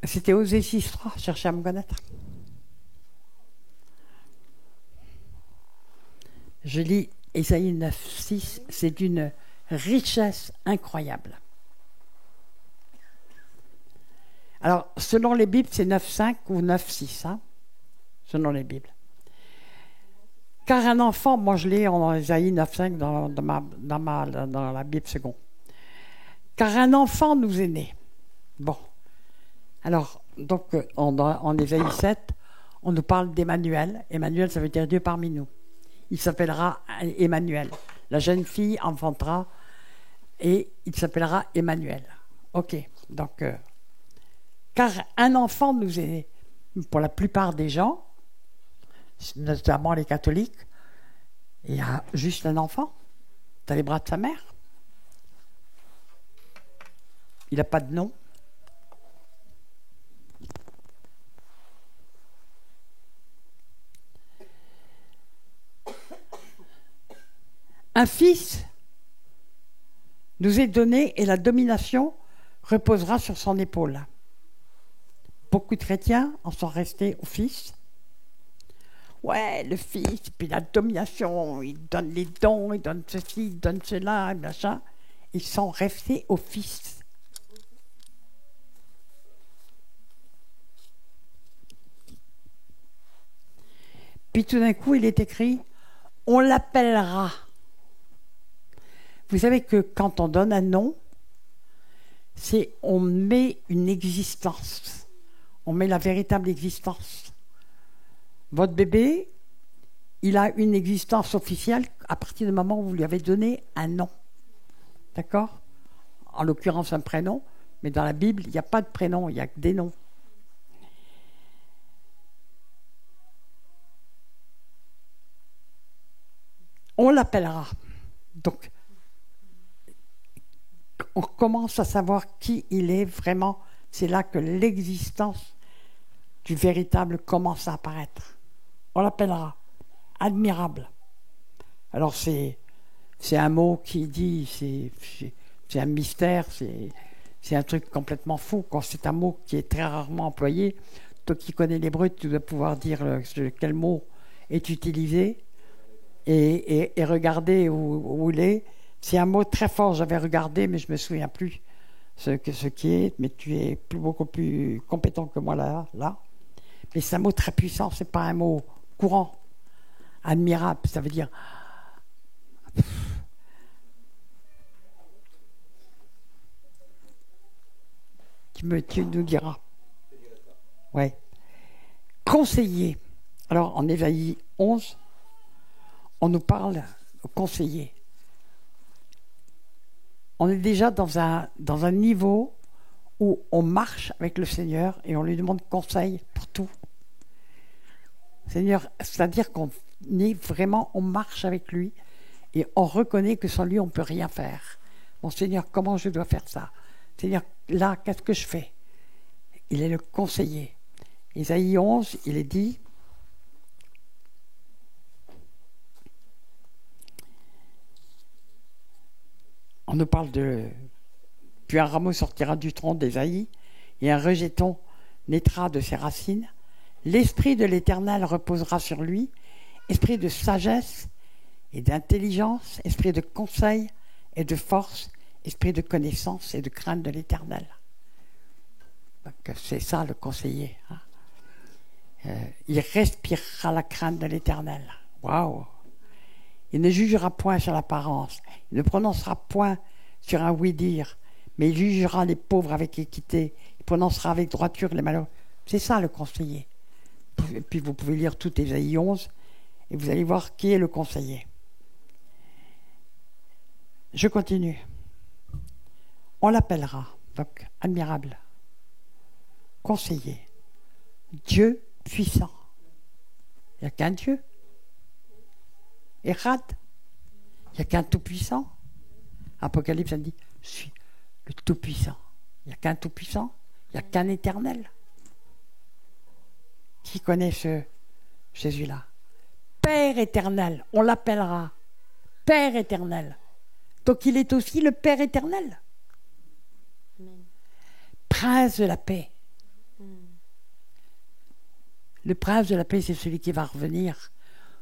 C'était Osée 6.3, cherchez à me connaître. Je lis Ésaïe 9.6, c'est d'une richesse incroyable. Alors, selon les Bibles, c'est 9.5 ou 9.6, hein, selon les Bibles. Car un enfant, moi je lis en Ésaïe 9.5 dans la Bible seconde. Car un enfant nous est né. Bon. Alors, donc, en Ésaïe 7, on nous parle d'Emmanuel. Emmanuel, ça veut dire Dieu parmi nous. Il s'appellera Emmanuel. La jeune fille enfantera et il s'appellera Emmanuel. Ok, donc, car un enfant nous est né. Pour la plupart des gens, notamment les catholiques, il y a juste un enfant dans les bras de sa mère. Il n'a pas de nom. Un fils nous est donné et la domination reposera sur son épaule. Beaucoup de chrétiens en sont restés au fils. Ouais, le fils, puis la domination, il donne les dons, il donne ceci, il donne cela, et machin. Ils sont restés au fils. Puis tout d'un coup, il est écrit, on l'appellera. Vous savez que quand on donne un nom, c'est on met une existence. On met la véritable existence. Votre bébé, il a une existence officielle à partir du moment où vous lui avez donné un nom. D'accord? En l'occurrence, un prénom. Mais dans la Bible, il n'y a pas de prénom, il n'y a que des noms. On l'appellera. Donc, on commence à savoir qui il est vraiment. C'est là que l'existence du véritable commence à apparaître. On l'appellera admirable. Alors c'est un mot qui dit, c'est un mystère, c'est un truc complètement fou. Quand c'est un mot qui est très rarement employé, toi qui connais l'hébreu, tu dois pouvoir dire quel mot est utilisé et regarder où il est. C'est un mot très fort, j'avais regardé, mais je ne me souviens plus ce qui est, mais tu es beaucoup plus compétent que moi là. Mais c'est un mot très puissant, ce n'est pas un mot courant. Admirable, ça veut dire... Tu nous diras. Oui. Conseiller. Alors, en Ésaïe 11, on nous parle de conseiller. On est déjà dans un niveau où on marche avec le Seigneur et on lui demande conseil pour tout. Seigneur, c'est-à-dire qu'on est vraiment, on marche avec lui et on reconnaît que sans lui, on ne peut rien faire. Bon, Seigneur, comment je dois faire ça? Seigneur, là, qu'est-ce que je fais? Il est le conseiller. Ésaïe 11, il est dit... En On nous parle de... Puis un rameau sortira du tronc d'Ésaïe, et un rejeton naîtra de ses racines. L'esprit de l'Éternel reposera sur lui, esprit de sagesse et d'intelligence, esprit de conseil et de force, esprit de connaissance et de crainte de l'Éternel. Donc c'est ça le conseiller. Il respirera la crainte de l'Éternel. Waouh! Il ne jugera point sur l'apparence, il ne prononcera point sur un oui-dire, mais il jugera les pauvres avec équité, il prononcera avec droiture les malheureux. C'est ça le conseiller. Et puis vous pouvez lire tout Ésaïe 11 et vous allez voir qui est le conseiller. Je continue. On l'appellera, donc admirable, conseiller, Dieu puissant. Il n'y a qu'un Dieu. Erad. Il n'y a qu'un tout-puissant. Apocalypse, ça dit, je suis le tout-puissant. Il n'y a qu'un tout-puissant. Il n'y a qu'un éternel. Qui connaît ce Jésus-là? Père éternel, on l'appellera Père éternel. Donc il est aussi le Père éternel. Amen. Prince de la paix. Le prince de la paix, c'est celui qui va revenir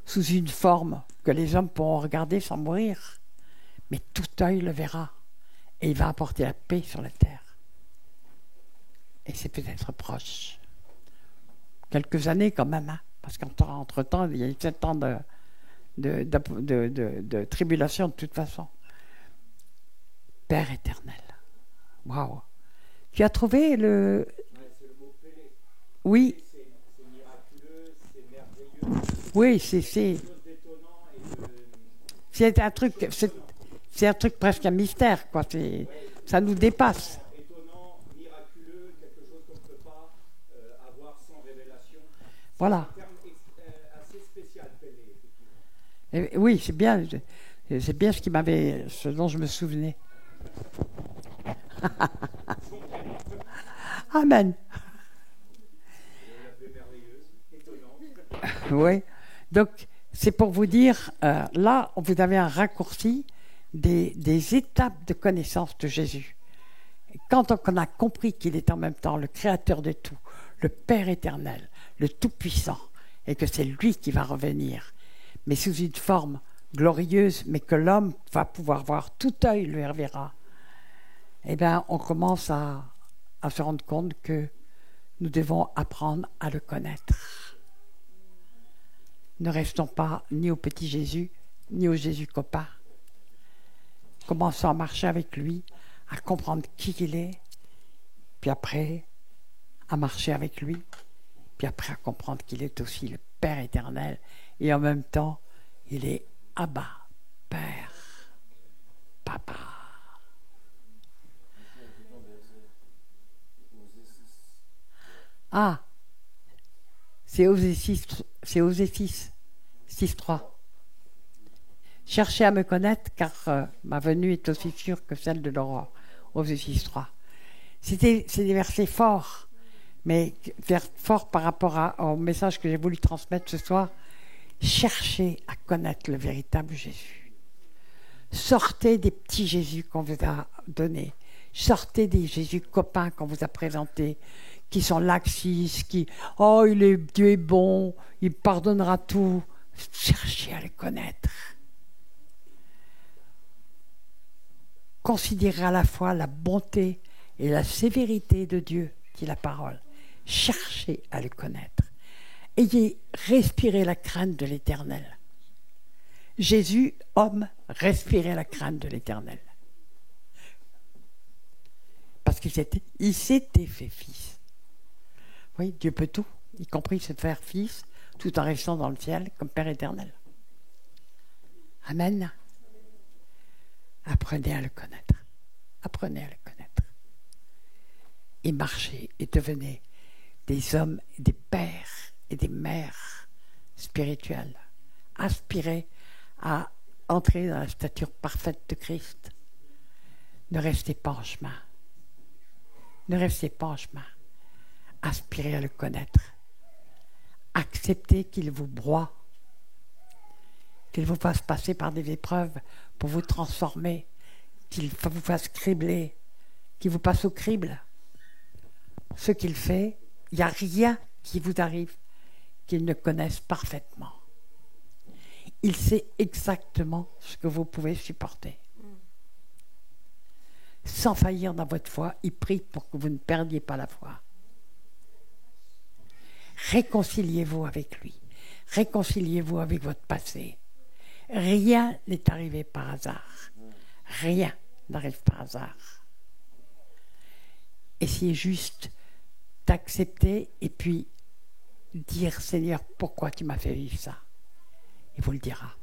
sous une forme que les hommes pourront regarder sans mourir. Mais tout œil le verra. Et il va apporter la paix sur la terre. Et c'est peut-être proche. Quelques années quand même, hein, parce qu'entre-temps, il y a eu 7 ans de tribulation de toute façon. Père éternel. Waouh. Tu as trouvé le... C'est le mot pélé. Oui. C'est miraculeux, c'est merveilleux. Oui, C'est quelque chose d'étonnant et de... c'est un truc presque un mystère, quoi. Ça nous dépasse. Étonnant, miraculeux, quelque chose qu'on ne peut pas avoir sans révélation. Voilà. C'est un terme assez spécial, pélé, effectivement. Et oui, c'est bien ce dont je me souvenais. Amen. Oui. Donc, c'est pour vous dire, là, vous avez un raccourci des étapes de connaissance de Jésus. Quand on a compris qu'il est en même temps le Créateur de tout, le Père éternel, le Tout-Puissant, et que c'est lui qui va revenir, mais sous une forme glorieuse, mais que l'homme va pouvoir voir, tout œil le verra, eh bien, on commence à se rendre compte que nous devons apprendre à le connaître. Ne restons pas ni au petit Jésus, ni au Jésus copain. Commençons à marcher avec lui, à comprendre qui il est, puis après, à marcher avec lui, puis après à comprendre qu'il est aussi le Père éternel, et en même temps, il est Abba, Père, Papa. Ah, c'est Osée 6.3. Cherchez à me connaître, car ma venue est aussi sûre que celle de l'aurore. Osée 6.3. C'est des versets forts, mais forts par rapport au message que j'ai voulu transmettre ce soir. Cherchez à connaître le véritable Jésus. Sortez des petits Jésus qu'on vous a donnés. Sortez des Jésus copains qu'on vous a présentés, qui sont laxistes, Dieu est bon, il pardonnera tout. Cherchez à le connaître. Considérez à la fois la bonté et la sévérité de Dieu, dit la parole. Cherchez à le connaître. Respirez la crainte de l'Éternel. Jésus, homme, respirait la crainte de l'Éternel. Parce qu'il s'était fait fils. Oui, Dieu peut tout, y compris se faire fils, tout en restant dans le ciel comme Père éternel. Amen. Apprenez à le connaître. Apprenez à le connaître. Et marchez et devenez des hommes, des pères et des mères spirituelles. Aspirez à entrer dans la stature parfaite de Christ. Ne restez pas en chemin. Ne restez pas en chemin. Aspirez à le connaître. Acceptez qu'il vous broie, qu'il vous fasse passer par des épreuves pour vous transformer, qu'il vous fasse cribler, qu'il vous passe au crible. Ce qu'il fait, il n'y a rien qui vous arrive qu'il ne connaisse parfaitement. Il sait exactement ce que vous pouvez supporter. Sans faillir dans votre foi, il prie pour que vous ne perdiez pas la foi. Réconciliez-vous avec lui. Réconciliez-vous avec votre passé. Rien n'est arrivé par hasard. Rien n'arrive par hasard. Essayez juste d'accepter et puis dire, Seigneur, pourquoi tu m'as fait vivre ça? Il vous le dira.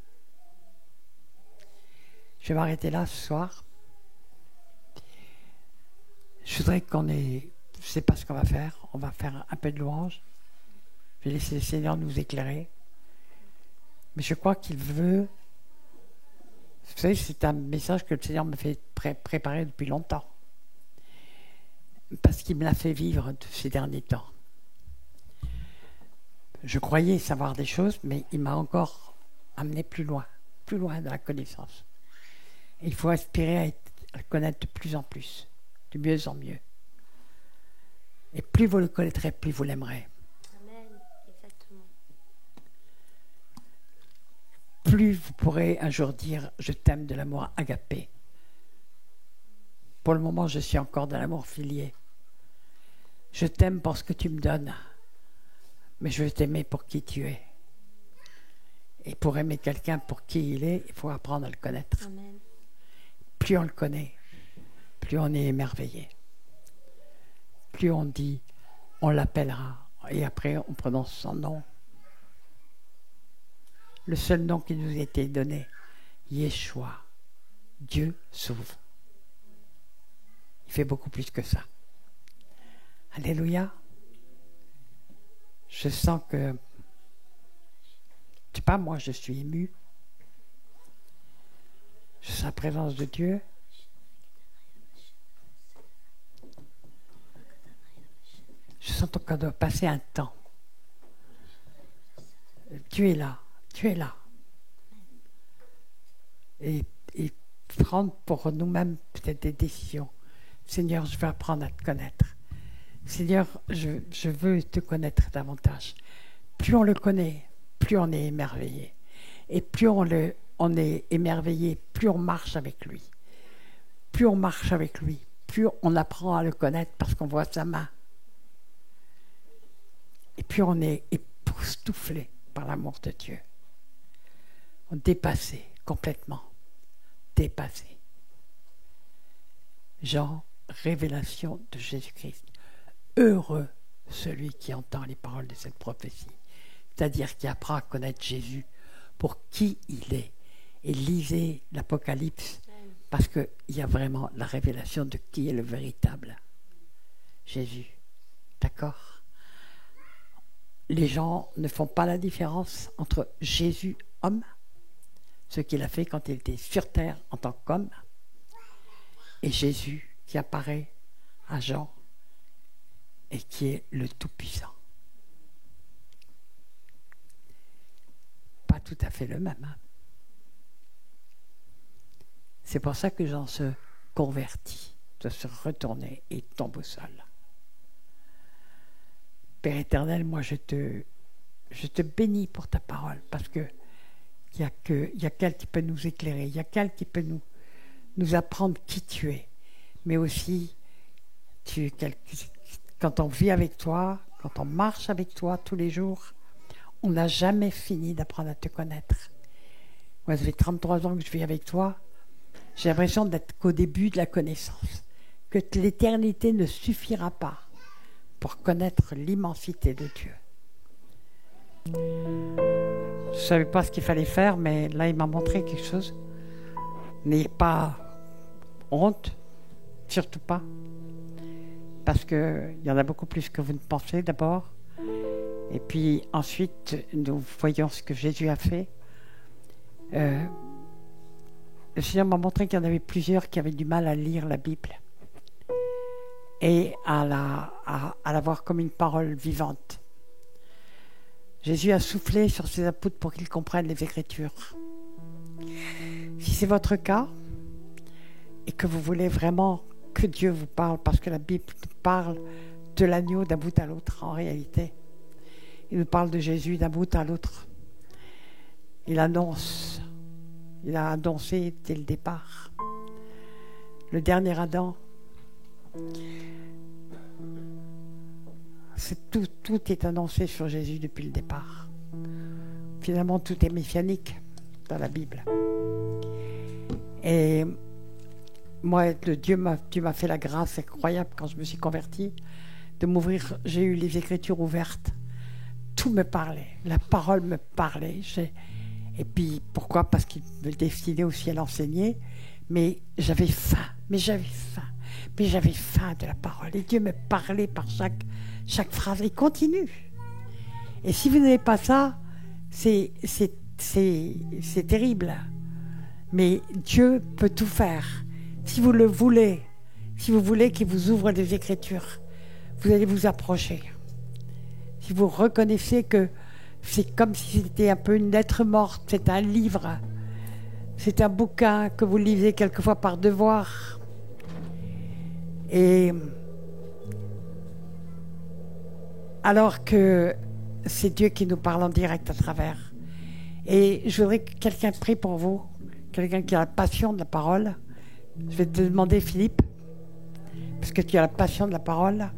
Je vais m'arrêter là ce soir. Je voudrais qu'on ait... Je ne sais pas ce qu'on va faire. On va faire un peu de louange. Je vais laisser le Seigneur nous éclairer. Mais je crois qu'il veut... Vous savez, c'est un message que le Seigneur me fait préparer depuis longtemps. Parce qu'il me l'a fait vivre ces derniers temps. Je croyais savoir des choses, mais il m'a encore amené plus loin de la connaissance. Et il faut aspirer à le connaître de plus en plus, de mieux en mieux. Et plus vous le connaîtrez, plus vous l'aimerez. Amen, exactement. Plus vous pourrez un jour dire « Je t'aime de l'amour agapé ». Pour le moment, je suis encore dans l'amour filié. Je t'aime pour ce que tu me donnes, mais je veux t'aimer pour qui tu es. Et pour aimer quelqu'un pour qui il est, il faut apprendre à le connaître. Amen. Plus on le connaît, plus on est émerveillé. Plus on dit, on l'appellera, et après on prononce son nom. Le seul nom qui nous a été donné, Yeshua, Dieu sauve. Il fait beaucoup plus que ça. Alléluia. Je sens que, je sais pas, moi je suis ému. Je sens la présence de Dieu. Je sens qu'on doit passer un temps. Tu es là, tu es là. Et prendre pour nous-mêmes peut-être des décisions. Seigneur, je veux apprendre à te connaître. Seigneur, je veux te connaître davantage. Plus on le connaît, plus on est émerveillé. Et plus on est émerveillé, plus on marche avec lui. Plus on marche avec lui, plus on apprend à le connaître parce qu'on voit sa main. Et puis on est époustouflé par l'amour de Dieu. On est dépassé complètement. Dépassé. Jean, révélation de Jésus-Christ. Heureux celui qui entend les paroles de cette prophétie. C'est-à-dire qui apprend à connaître Jésus pour qui il est. Et lisez l'Apocalypse parce qu'il y a vraiment la révélation de qui est le véritable Jésus. D'accord? Les gens ne font pas la différence entre Jésus, homme, ce qu'il a fait quand il était sur terre en tant qu'homme, et Jésus qui apparaît à Jean et qui est le Tout-Puissant. Pas tout à fait le même. Hein? C'est pour ça que Jean se convertit, doit se retourner et tombe au sol. Père éternel, moi je te bénis pour ta parole, parce que il y a qu'elle qui peut nous éclairer, il y a qu'elle qui peut nous apprendre qui tu es. Mais aussi, quand on vit avec toi, quand on marche avec toi tous les jours, on n'a jamais fini d'apprendre à te connaître. Moi, ça fait 33 ans que je vis avec toi. J'ai l'impression d'être qu'au début de la connaissance, que l'éternité ne suffira pas pour connaître l'immensité de Dieu. Je ne savais pas ce qu'il fallait faire, mais là, il m'a montré quelque chose. N'ayez pas honte, surtout pas, parce qu'il y en a beaucoup plus que vous ne pensez d'abord. Et puis ensuite, nous voyons ce que Jésus a fait. Le Seigneur m'a montré qu'il y en avait plusieurs qui avaient du mal à lire la Bible et à la voir comme une parole vivante. Jésus a soufflé sur ses apôtres pour qu'ils comprennent les Écritures. Si c'est votre cas, et que vous voulez vraiment que Dieu vous parle, parce que la Bible parle de l'agneau d'un bout à l'autre en réalité. Il nous parle de Jésus d'un bout à l'autre. Il a annoncé dès le départ. Le dernier Adam, tout est annoncé sur Jésus depuis le départ. Finalement, tout est messianique dans la Bible. Et moi, Dieu m'a fait la grâce incroyable quand je me suis convertie de m'ouvrir. J'ai eu les Écritures ouvertes. Tout me parlait. La parole me parlait. Et puis, pourquoi? Parce qu'il me destinait aussi à l'enseigner. Mais j'avais faim. Mais j'avais faim de la parole. Et Dieu me parlait par chaque phrase. Il continue. Et si vous n'avez pas ça, c'est terrible. Mais Dieu peut tout faire. Si vous le voulez, si vous voulez qu'il vous ouvre des Écritures, vous allez vous approcher. Si vous reconnaissez que c'est comme si c'était un peu une lettre morte, c'est un livre, c'est un bouquin que vous lisez quelquefois par devoir. Et alors que c'est Dieu qui nous parle en direct à travers. Et je voudrais que quelqu'un prie pour vous, quelqu'un qui a la passion de la parole. Je vais te demander, Philippe, parce que tu as la passion de la parole.